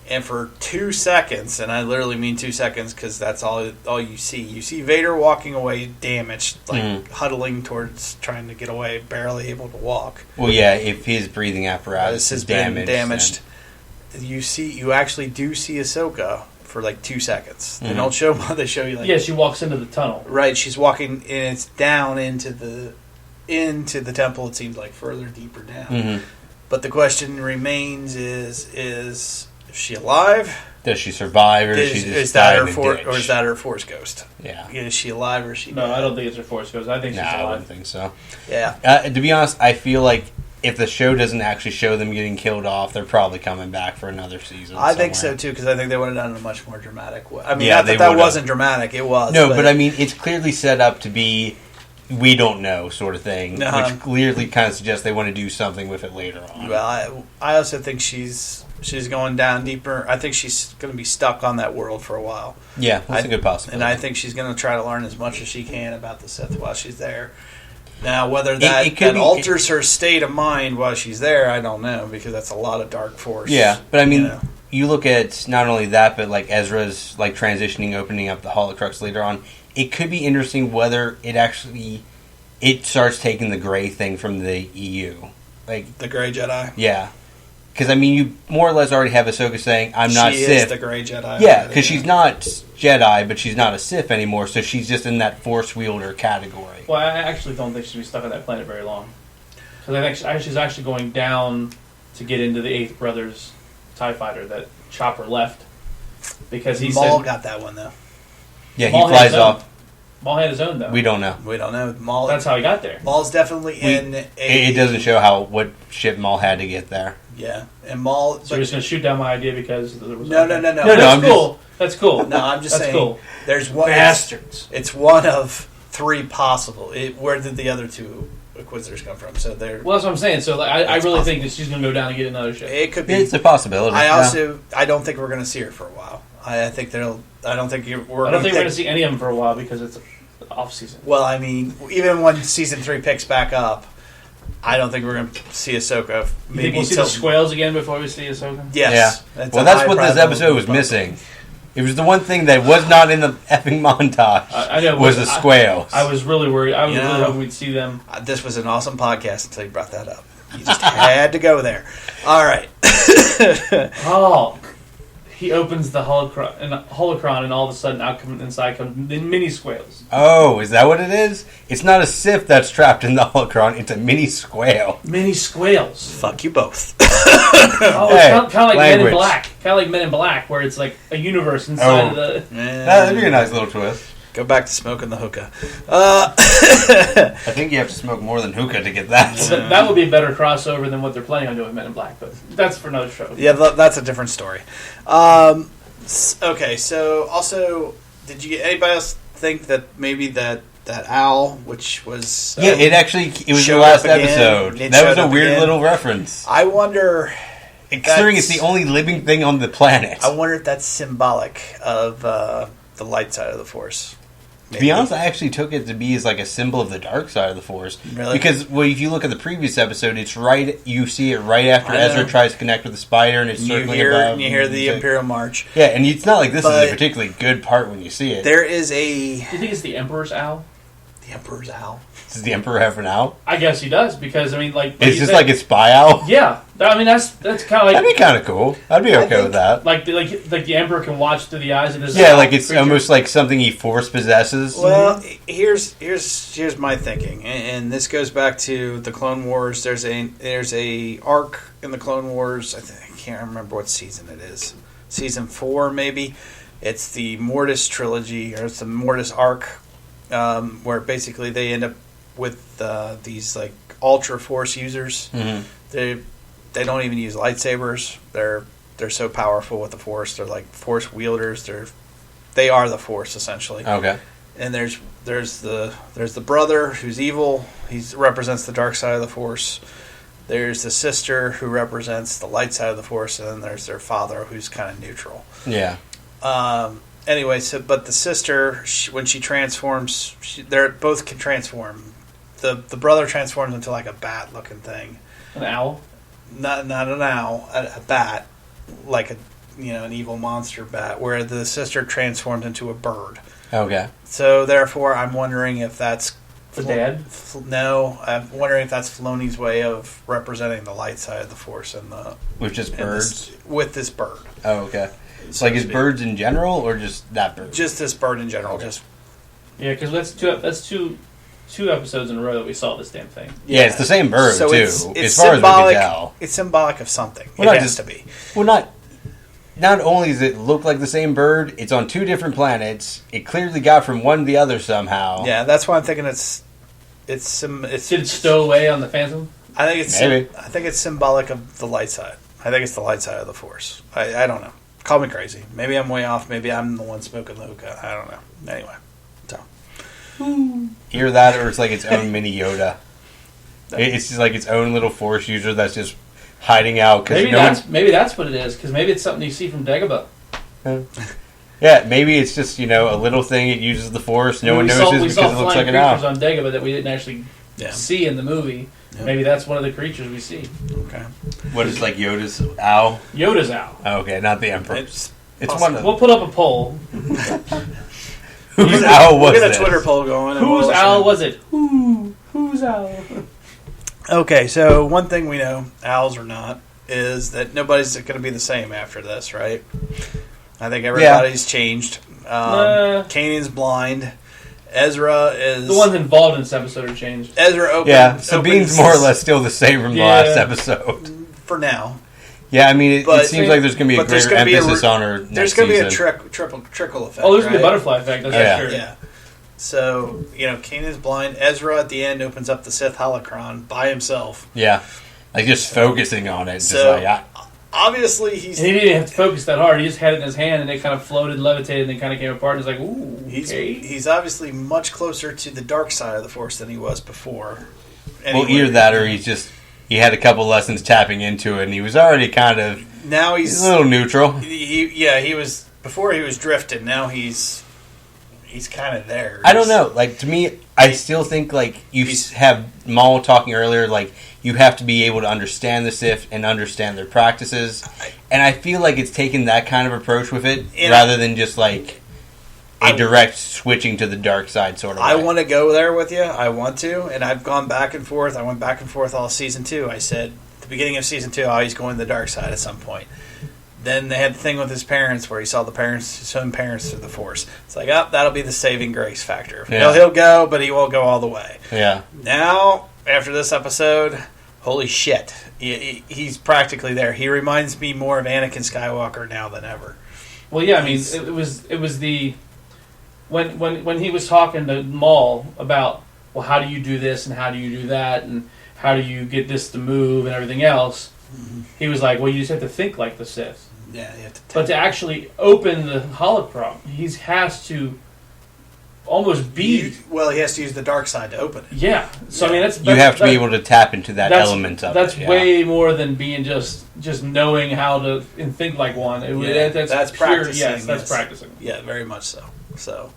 And for 2 seconds, and I literally mean 2 seconds because that's all you see. You see Vader walking away, damaged, like huddling towards trying to get away, barely able to walk. Well, yeah, if his breathing apparatus is damaged. You actually do see Ahsoka for like 2 seconds. They don't show. They show you like Yeah, she walks into the tunnel. right. She's walking, and it's down into the temple. It seems like further deeper down. But the question remains: is she alive? Does she survive, or Is that her Force ghost? Yeah. Is she alive or is she No, dead? I don't think it's her Force ghost. I think she's I alive. wouldn't think so. Yeah. To be honest, I feel like if the show doesn't actually show them getting killed off, they're probably coming back for another season. I think so too, because I think they would have done it in a much more dramatic way. I mean, Yeah, not they that would've. wasn't dramatic; it was. No, but I mean, it's clearly set up to be we don't know sort of thing, which clearly kind of suggests they want to do something with it later on. Well, I also think she's going down deeper. I think she's going to be stuck on that world for a while. Yeah, that's a good possibility. And I think she's going to try to learn as much as she can about the Sith while she's there. Now, whether that alters her state of mind while she's there, I don't know, because that's a lot of dark force. Yeah, but I mean, you look at not only that, but like Ezra's like transitioning, opening up the Holocrux later on. It could be interesting whether it starts taking the gray thing from the EU, like the Grey Jedi. Yeah, because I mean, you more or less already have Ahsoka saying, "I'm not Sith." She is the Grey Jedi. Yeah, because she's not Jedi, but she's not a Sith anymore, so she's just in that Force wielder category. Well, I actually don't think she'll be stuck on that planet very long. Because I think she's actually going down to get into the 8th Brother's TIE fighter that Chopper left. Because he Maul said... got that one, though. Yeah, Maul he flies off. Maul had his own, though. We don't know. We don't know. Maul. That's how he got there. Maul's definitely It doesn't show what ship Maul had to get there. Yeah, and Maul... So you're just going to shoot down my idea because there was... No. That's cool. That's cool. No, I'm just saying... Cool. There's one... Bastards. It's one of 3 possible. Where did the other 2 Inquisitors come from? So they're... Well, that's what I'm saying. So I really think that she's going to go down and get another ship. It could be... It's a possibility. I don't think we're going to see her for a while. I don't think we're going to see any of them for a while because it's off season. Well, I mean, even when season 3 picks back up, I don't think we're going to see Ahsoka. You think we'll see the Squales again before we see Ahsoka? Yes. Yeah. That's what this episode was missing. It was the one thing that was not in the effing montage. I know. Was the Squales. I was really worried. I was really hoping we'd see them. This was an awesome podcast until you brought that up. You just had to go there. All right. He opens the holocron, and all of a sudden, out inside come the mini Squales. Oh, is that what it is? It's not a Sith that's trapped in the holocron. It's a mini Squale. Mini Squales. Fuck you both. It's kind of like Men in Black. Kind of like Men in Black, where it's like a universe inside of the... That'd be a nice little twist. Go back to smoking the hookah. I think you have to smoke more than hookah to get that. That would be a better crossover than what they're planning on doing with Men in Black, but that's for another show. Yeah, that's a different story. Okay, so also, did anybody else think that maybe that owl, which was... it was the last episode. That was a weird little reference. I wonder... Considering it's the only living thing on the planet. I wonder if that's symbolic of the light side of the Force. Maybe. To be honest, I actually took it to be as like a symbol of the dark side of the Force. Really? Because if you look at the previous episode, you see it right after Ezra tries to connect with the spider, and it's circling above. And you hear the Imperial March. Yeah, and it's not like this is a particularly good part when you see it. There is a... Do you think it's the Emperor's owl? The Emperor's owl? Does the Emperor have an owl? I guess he does, because, I mean, like... It's just like a spy owl? Yeah. I mean, that's kind of like... That'd be kind of cool. I'd be okay with that. Like the Emperor can watch through the eyes of his... Yeah, like it's almost like something he force possesses. Well, here's my thinking, and this goes back to the Clone Wars. There's a arc in the Clone Wars. I can't remember what season it is. season 4 maybe. It's the Mortis trilogy, or it's the Mortis arc, where basically they end up with these like ultra force users. They don't even use lightsabers. They're so powerful with the force. They're like force wielders. They are the force essentially. Okay. And there's the brother who's evil. He represents the dark side of the force. There's the sister who represents the light side of the force, and then there's their father who's kind of neutral. Yeah. Anyway, but the sister, when she transforms, they both can transform. The brother transforms into like a bat-looking thing. An owl? Not an owl, a bat, like an evil monster bat. Where the sister transforms into a bird. Okay. So therefore, I'm wondering if that's the dad. No, I'm wondering if that's Filoni's way of representing the light side of the force and with just birds. With this bird. Oh, okay. So like his birds in general, or just that bird? Just this bird in general. Okay. Yeah, because that's two episodes in a row that we saw this damn thing. Yeah, it's the same bird so too. It's as far symbolic, as we can tell, it's symbolic of something. Well, it has to be. Well, not only does it look like the same bird, it's on 2 different planets. It clearly got from one to the other somehow. Yeah, that's why I'm thinking it's Did it stow away on the Phantom? I think it's Maybe. I think it's symbolic of the light side. I think it's the light side of the force. I don't know. Call me crazy. Maybe I'm way off. Maybe I'm the one smoking the hookah. I don't know. Anyway, so Either that, or it's like its own mini Yoda. It's just like its own little force user that's just hiding out. Maybe that's what it is. Because maybe it's something you see from Dagobah. Yeah, maybe it's just a little thing. It uses the force. No one notices because it looks like an owl. We saw flying creatures on Dagobah that we didn't actually see in the movie. Yeah. Maybe that's one of the creatures we see. Okay. What is like Yoda's owl? Yoda's owl. Oh, okay, not the Emperor. It's one of We'll put up a poll. Whose owl was We'll get this? a Twitter poll going. Whose owl was it? Whose owl? Okay, so one thing we know, owls or not, is that nobody's going to be the same after this, right? I think everybody's changed. Kanan's blind. Ezra is... The ones involved in this episode are changed. Ezra opens... Yeah, Sabine's more or less still the same from the last episode. For now. Yeah, I mean, it seems like there's going to be a greater emphasis on her next There's going to be a season. trickle effect, Oh, there's going to be a butterfly effect, that's for sure. Yeah. So, Kanan's blind. Ezra at the end opens up the Sith holocron by himself. Yeah. Like just focusing on it. So, just obviously and he didn't even have to focus that hard. He just had it in his hand and it kind of floated, levitated, and then kind of came apart. And it's like, ooh, okay. He's obviously much closer to the dark side of the Force than he was before. Well, either that or he had a couple lessons tapping into it and he was already kind of... Now he's a little neutral. He was... Before he was drifted, now he's kind of there. I don't know. Like, to me, I still think, like, you have Maul talking earlier, like, you have to be able to understand the Sith and understand their practices. And I feel like it's taken that kind of approach with it rather than just, like, a direct switching to the dark side sort of way. I want to go there with you. I want to. And I've gone back and forth. I went back and forth all season 2. I said, at the beginning of season 2, he's going to the dark side at some point. Then they had the thing with his parents where he saw his own parents through the Force. It's like, that'll be the saving grace factor. Yeah. He'll go, but he won't go all the way. Yeah. Now, after this episode, holy shit. He's practically there. He reminds me more of Anakin Skywalker now than ever. Well, yeah, I mean, it was the... When he was talking to Maul about, well, how do you do this and how do you do that and how do you get this to move and everything else, he was like, well, you just have to think like the Sith. Yeah, you have to. But to actually open the holocron, he has to almost be. He has to use the dark side to open it. Yeah. So I mean, that's you have to be able to tap into that element of that's it. That's way more than being just knowing how to and think like one. That's pure, practicing. Yes, that's practicing. Yeah, very much so. So,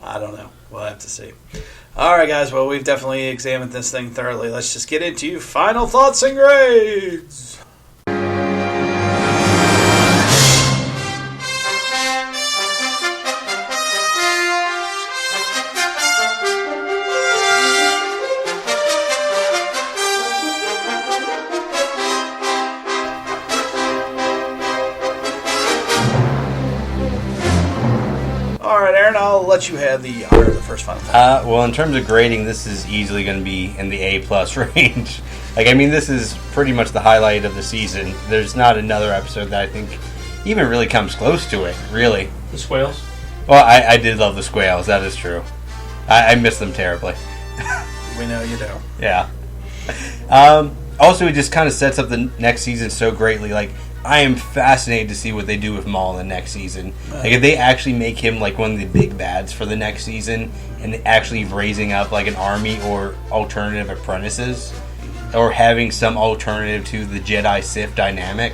I don't know. We'll have to see. All right, guys. Well, we've definitely examined this thing thoroughly. Let's just get into final thoughts and grades. I'll let you have the honor of the first final thought. Well, in terms of grading, this is easily going to be in the A+ range. Like, I mean, this is pretty much the highlight of the season. There's not another episode that I think even really comes close to it, really. The Squales? Well, I did love the Squales, that is true. I miss them terribly. We know you do. Yeah. Also, it just kind of sets up the next season so greatly. Like, I am fascinated to see what they do with Maul in the next season. Like, if they actually make him, like, one of the big bads for the next season, and actually raising up, like, an army or alternative apprentices, or having some alternative to the Jedi-Sith dynamic,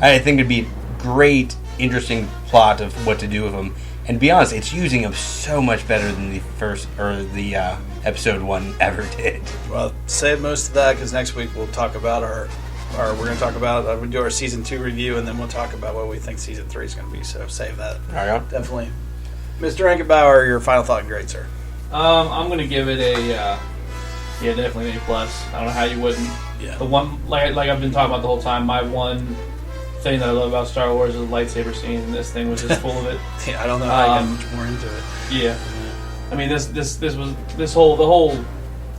I think it'd be a great, interesting plot of what to do with him. And to be honest, it's using him so much better than the first, or the episode 1 ever did. Well, save most of that, because next week we'll talk about we're going to talk about, we'll do our Season 2 review, and then we'll talk about what we think Season 3 is going to be, so save that. All right. Definitely. Mr. Ankenbauer, your final thought and grade, sir. I'm going to give it a, definitely an A+. I don't know how you wouldn't. Yeah. The one, like I've been talking about the whole time, my one thing that I love about Star Wars is the lightsaber scene, and this thing was just full of it. Yeah, I don't know how you got much more into it. Yeah. I mean, the whole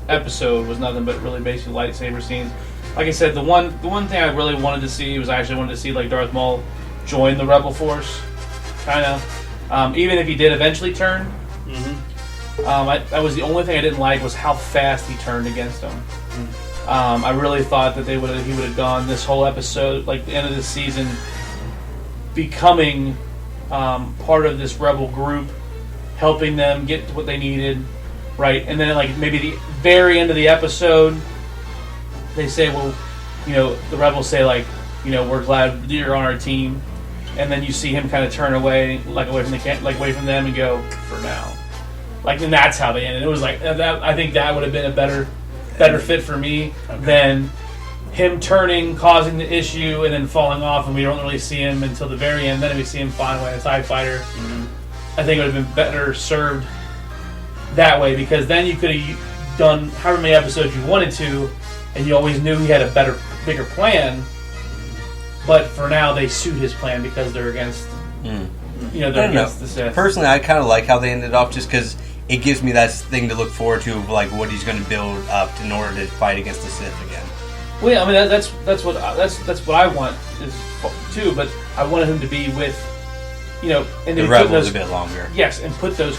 episode was nothing but really basic lightsaber scenes. Like I said, the one thing I really wanted to see was I actually wanted to see like Darth Maul join the Rebel Force, kind of. Even if he did eventually turn, that was the only thing I didn't like was how fast he turned against them. I really thought that he would have gone this whole episode, like the end of this season, becoming part of this rebel group, helping them get what they needed, right? And then like maybe the very end of the episode, they say, well, the rebels say like, we're glad you're on our team, and then you see him kind of turn away, like away from them, and go for now, like, and that's how they ended. It was like that. I think that would have been a better fit for me than him turning, causing the issue, and then falling off, and we don't really see him until the very end. Then we see him flying away in a TIE fighter. I think it would have been better served that way, because then you could have done however many episodes you wanted to, and you always knew he had a bigger plan. But for now, they suit his plan because they're against, they're against the Sith. Personally, I kind of like how they ended up, just because it gives me that thing to look forward to, of like what he's going to build up in order to fight against the Sith again. Well, yeah, I mean that's what I want is too. But I wanted him to be with, and the Rebels a bit longer. Yes, and put those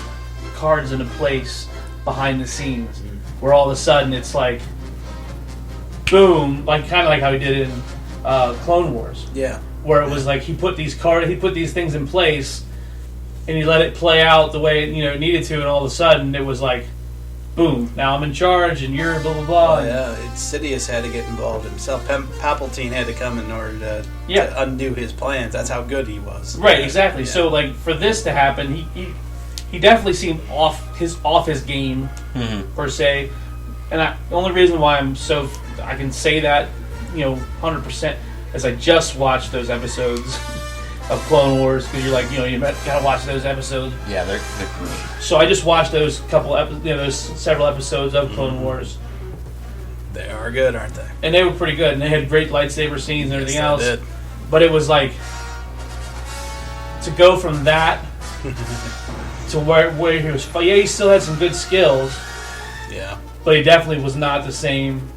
cards into place behind the scenes, where all of a sudden it's like, boom, like kind of like how he did in Clone Wars. Yeah. Where it was like he put these things in place, and he let it play out the way it needed to, and all of a sudden it was like, boom! Now I'm in charge, and you're blah blah blah. Oh, yeah, Sidious had to get involved himself. Palpatine had to come in order to undo his plans. That's how good he was. Right, exactly. Yeah. So like for this to happen, he definitely seemed off his game per se, and the only reason why I can say that 100% is I just watched those episodes of Clone Wars, because you're like, you gotta watch those episodes. Yeah, they're cool. So I just watched those those several episodes of Clone Wars. They are good, aren't they? And they were pretty good, and they had great lightsaber scenes and everything else. Did. But it was like to go from that to where he was. Yeah, he still had some good skills. Yeah. But he definitely was not the same.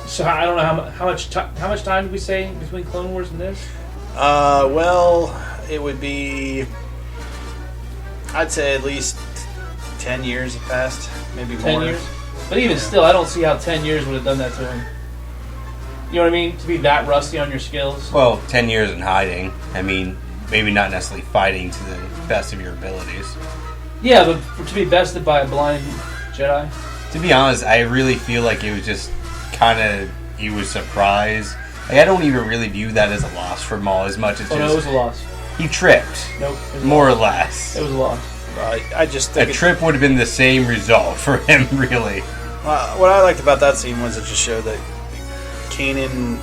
So I don't know how much time did we say between Clone Wars and this? Well, it would be, I'd say at least 10 years have passed, maybe more. 10 years? But even still, I don't see how 10 years would have done that to him. You know what I mean? To be that rusty on your skills. Well, 10 years in hiding. I mean, maybe not necessarily fighting to the best of your abilities. Yeah, but to be bested by a blind Jedi. To be honest, I really feel like it was just kind of, he was surprised. Like, I don't even really view that as a loss for Maul as much as no, it was a loss. He tripped. Nope. More or less. It was a loss. I just think a trip would have been the same result for him, really. What I liked about that scene was it just showed that Kanan,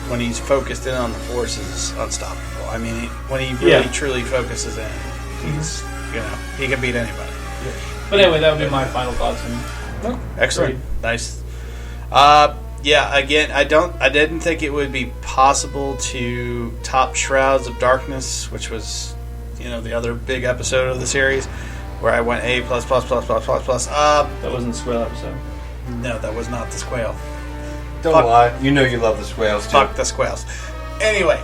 when he's focused in on the Force, is unstoppable. I mean, when he really truly focuses in, he's he can beat anybody. Yeah. But anyway, that would be my final thoughts. Excellent. Great. Nice. Yeah, again, I didn't think it would be possible to top Shrouds of Darkness, which was, the other big episode of the series, where I went A+++++++. That wasn't the Squirrel episode. No, that was not the Squale. Don't lie. You know you love the Squales, too. Fuck the Squales. Anyway.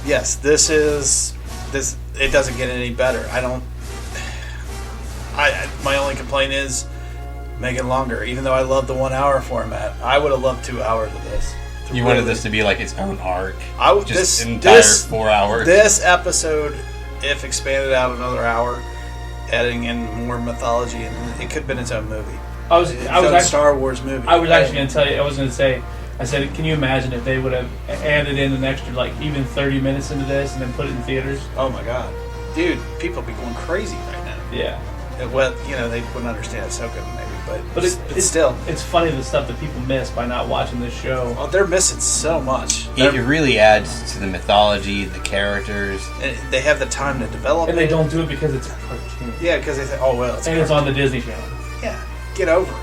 Yes, this. It doesn't get any better. My only complaint is make it longer. Even though I love the 1 hour format, I would have loved 2 hours of this. You wanted this to be like its own arc. This entire 4 hours. This episode, if expanded out another hour, adding in more mythology, and it could have been its own movie. I was actually, Star Wars movie. I was actually going to tell you. I was going to say. I said, can you imagine if they would have added in an extra, like, even 30 minutes into this and then put it in theaters? Oh my god, dude, people be going crazy right now. Yeah. Well, they wouldn't understand Ahsoka maybe, but it's still. It's funny the stuff that people miss by not watching this show. Oh, they're missing so much. It really adds to the mythology, the characters. And they have the time to develop And it. they don't do it because it's a cartoon. Yeah, because they say, oh well, And it's on the Disney Channel. Yeah, get over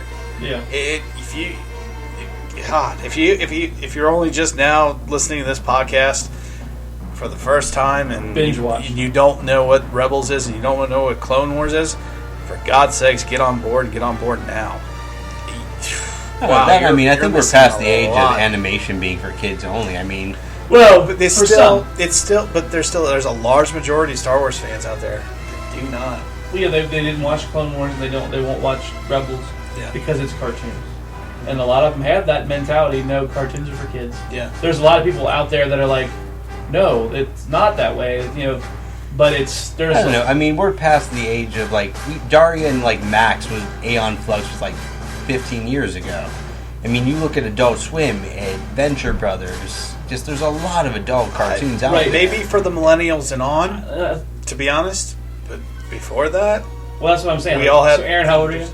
it. Yeah. If you're only just now listening to this podcast for the first time and binge watch, you don't know what Rebels is and you don't know what Clone Wars is, for God's sakes, get on board and get on board now. Wow, I think we're past the age of animation being for kids only. Well, but there's a large majority of Star Wars fans out there that do not. Well, yeah, they didn't watch Clone Wars and they won't watch Rebels because it's cartoons. And a lot of them have that mentality, no, cartoons are for kids. Yeah. There's a lot of people out there that are like, no, it's not that way, but there's... I don't know, we're past the age of, Daria and, Max was Aeon Flux was, 15 years ago. You look at Adult Swim, Adventure Brothers, there's a lot of adult cartoons out there. Maybe for the millennials and on, to be honest, but before that... Well, that's what I'm saying. We all have... So, Aaron, how old are you?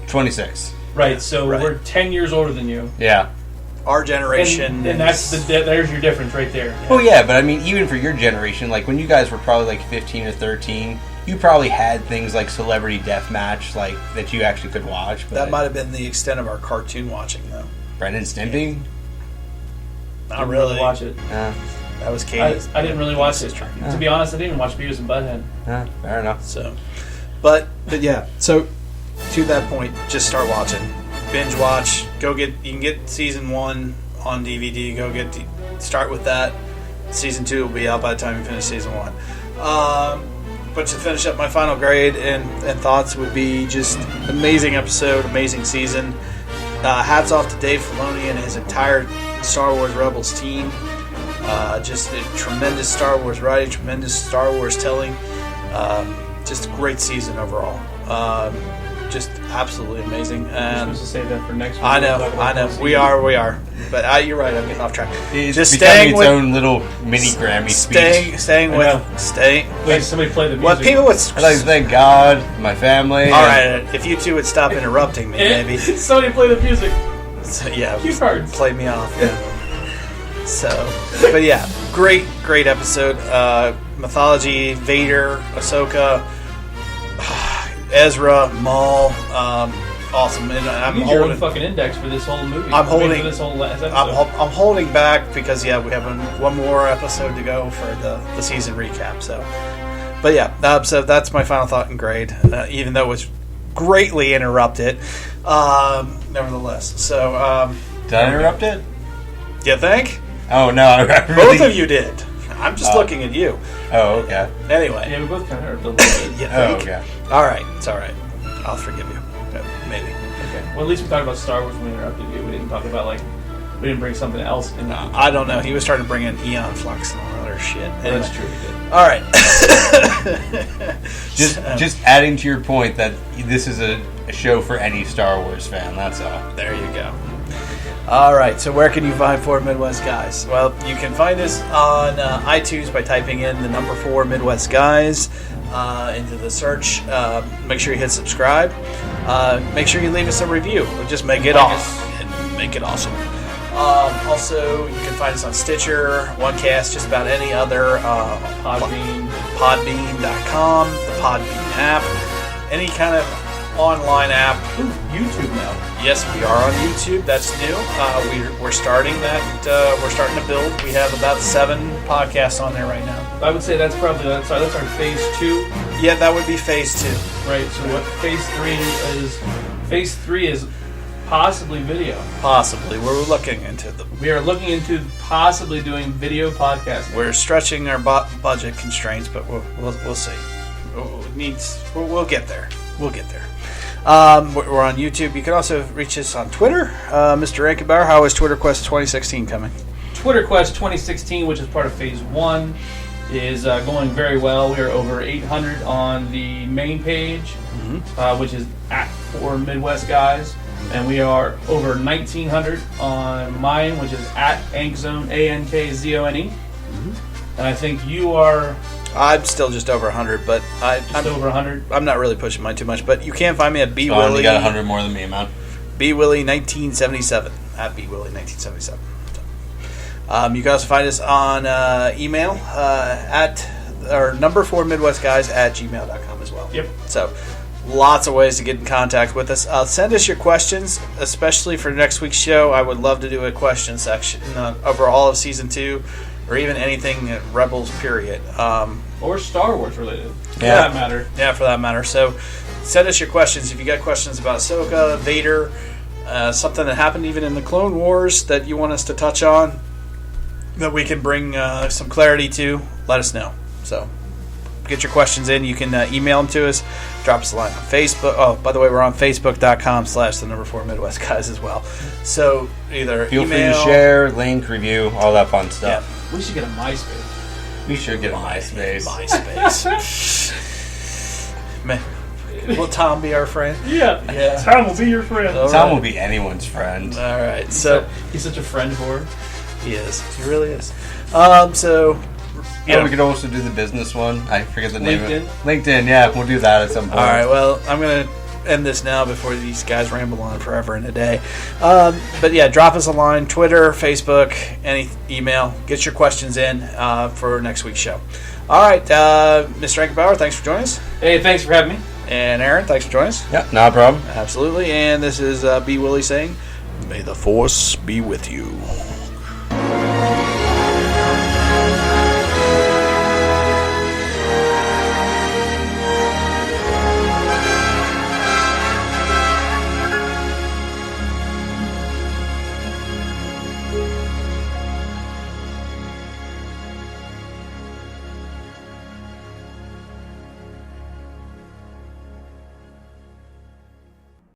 26. Right, so we're 10 years older than you. Yeah. Our generation... And there's your difference right there. Yeah. Well, yeah, but even for your generation, when you guys were probably 15 or 13, you probably had things like Celebrity Deathmatch, that you actually could watch. But that might have been the extent of our cartoon watching, though. Ren and Stimpy? Not really. Watch it. That was Katie's. I didn't really watch it. To be honest, I didn't even watch Beavis and Butthead. Fair enough. So, but yeah, so... To that point, just start watching. Binge watch. You can get season 1 on DVD. Start with that. Season 2 will be out by the time you finish season 1. But to finish up my final grade and thoughts would be just amazing episode, amazing season. Hats off to Dave Filoni and his entire Star Wars Rebels team. Just a tremendous Star Wars writing, tremendous Star Wars telling. Just a great season overall. Just absolutely amazing. And supposed to say that for next week. I know. We are. But you're right. I'm getting off track. It's just becoming its own little mini Grammy speech. Wait, somebody play the music. What people would... I'd like to thank God, my family. All right, if you two would stop interrupting me, maybe. Somebody play the music. So, yeah, Cue cards. Play me off. Yeah. So, but yeah, great episode. Mythology, Vader, Ahsoka. EZRA, MAUL, awesome. And I'm holding your own fucking index for this whole movie. I'm holding for this whole last episode. I'm holding back because we have one more episode to go for the season recap. So, but yeah, so that's my final thought and grade. Even though it was greatly interrupted, nevertheless. So, did I interrupt it? You think? Oh no, I really... Both of you did. I'm just looking at you. Oh, okay. Anyway. Yeah, we both kind of heard a little bit. Oh, okay. All right. It's all right. I'll forgive you. Maybe. Okay. Well, at least we talked about Star Wars when we interrupted you. We didn't talk about, we didn't bring something else in. I don't know. He was trying to bring in Eon Flux and all other shit. Well, that's true. He did. All right. just adding to your point that this is a show for any Star Wars fan. That's all. There you go. All right, so where can you find 4 Midwest Guys? Well, you can find us on iTunes by typing in the number 4 Midwest Guys into the search. Make sure you hit subscribe. Make sure you leave us a review. Just make it make it awesome. Also, you can find us on Stitcher, OneCast, just about any other Podbean.com, the Podbean app, any kind of online app. Ooh, YouTube now. Yes, we are on YouTube. That's new. We're starting that. We're starting to build. We have about 7 podcasts on there right now. I would say that's our phase 2. Yeah, that would be phase 2. Right. So what phase 3 is? Phase 3 is possibly video. Possibly. We're looking into them. We are looking into possibly doing video podcasting. We're stretching our budget constraints, but we'll see. We'll get there. We'll get there. We're on YouTube. You can also reach us on Twitter. Mr. Rankenbauer, how is Twitter Quest 2016 coming? Twitter Quest 2016, which is part of Phase 1, is going very well. We are over 800 on the main page, which is at 4 Midwest Guys. And we are over 1,900 on mine, which is at Ankzone, ANKZONE. And I think you are... I'm still just over 100, but I'm over 100. I'm not really pushing mine too much, but you can find me at You got 100 more than me, man. bwilly1977 at bwilly1977. You can also find us on email at or number 4 Midwest Guys at gmail.com as well. Yep. So lots of ways to get in contact with us. Send us your questions, especially for next week's show. I would love to do a question section over all of season 2. Or even anything Rebels, period. Or Star Wars related, for Yeah. that matter. Yeah, for that matter. So send us your questions. If you got questions about Ahsoka, Vader, something that happened even in the Clone Wars that you want us to touch on, that we can bring some clarity to, let us know. So get your questions in. You can email them to us. Drop us a line on Facebook. Oh, by the way, we're on Facebook.com/4 Midwest Guys as well. So either Feel email, free to share, link, review, all that fun stuff. We should get a MySpace. We should get a MySpace. MySpace. Man, will Tom be our friend? Yeah. Tom will be your friend. All Tom right. will be anyone's friend. All right. So He's such a friend whore. he is. He really is. So Yeah, we could also do the business one. I forget the name of it. LinkedIn? LinkedIn, yeah, we'll do that at some point. all right. Well, I'm gonna end this now before these guys ramble on forever in a day. But yeah, drop us a line: Twitter, Facebook, any email. Get your questions in for next week's show. All right, Mr. Rankenbauer, thanks for joining us, Hey, thanks for having me. and Aaron, thanks for joining us. Yeah, no problem. Absolutely. And this is B. Willie saying, "May the Force be with you."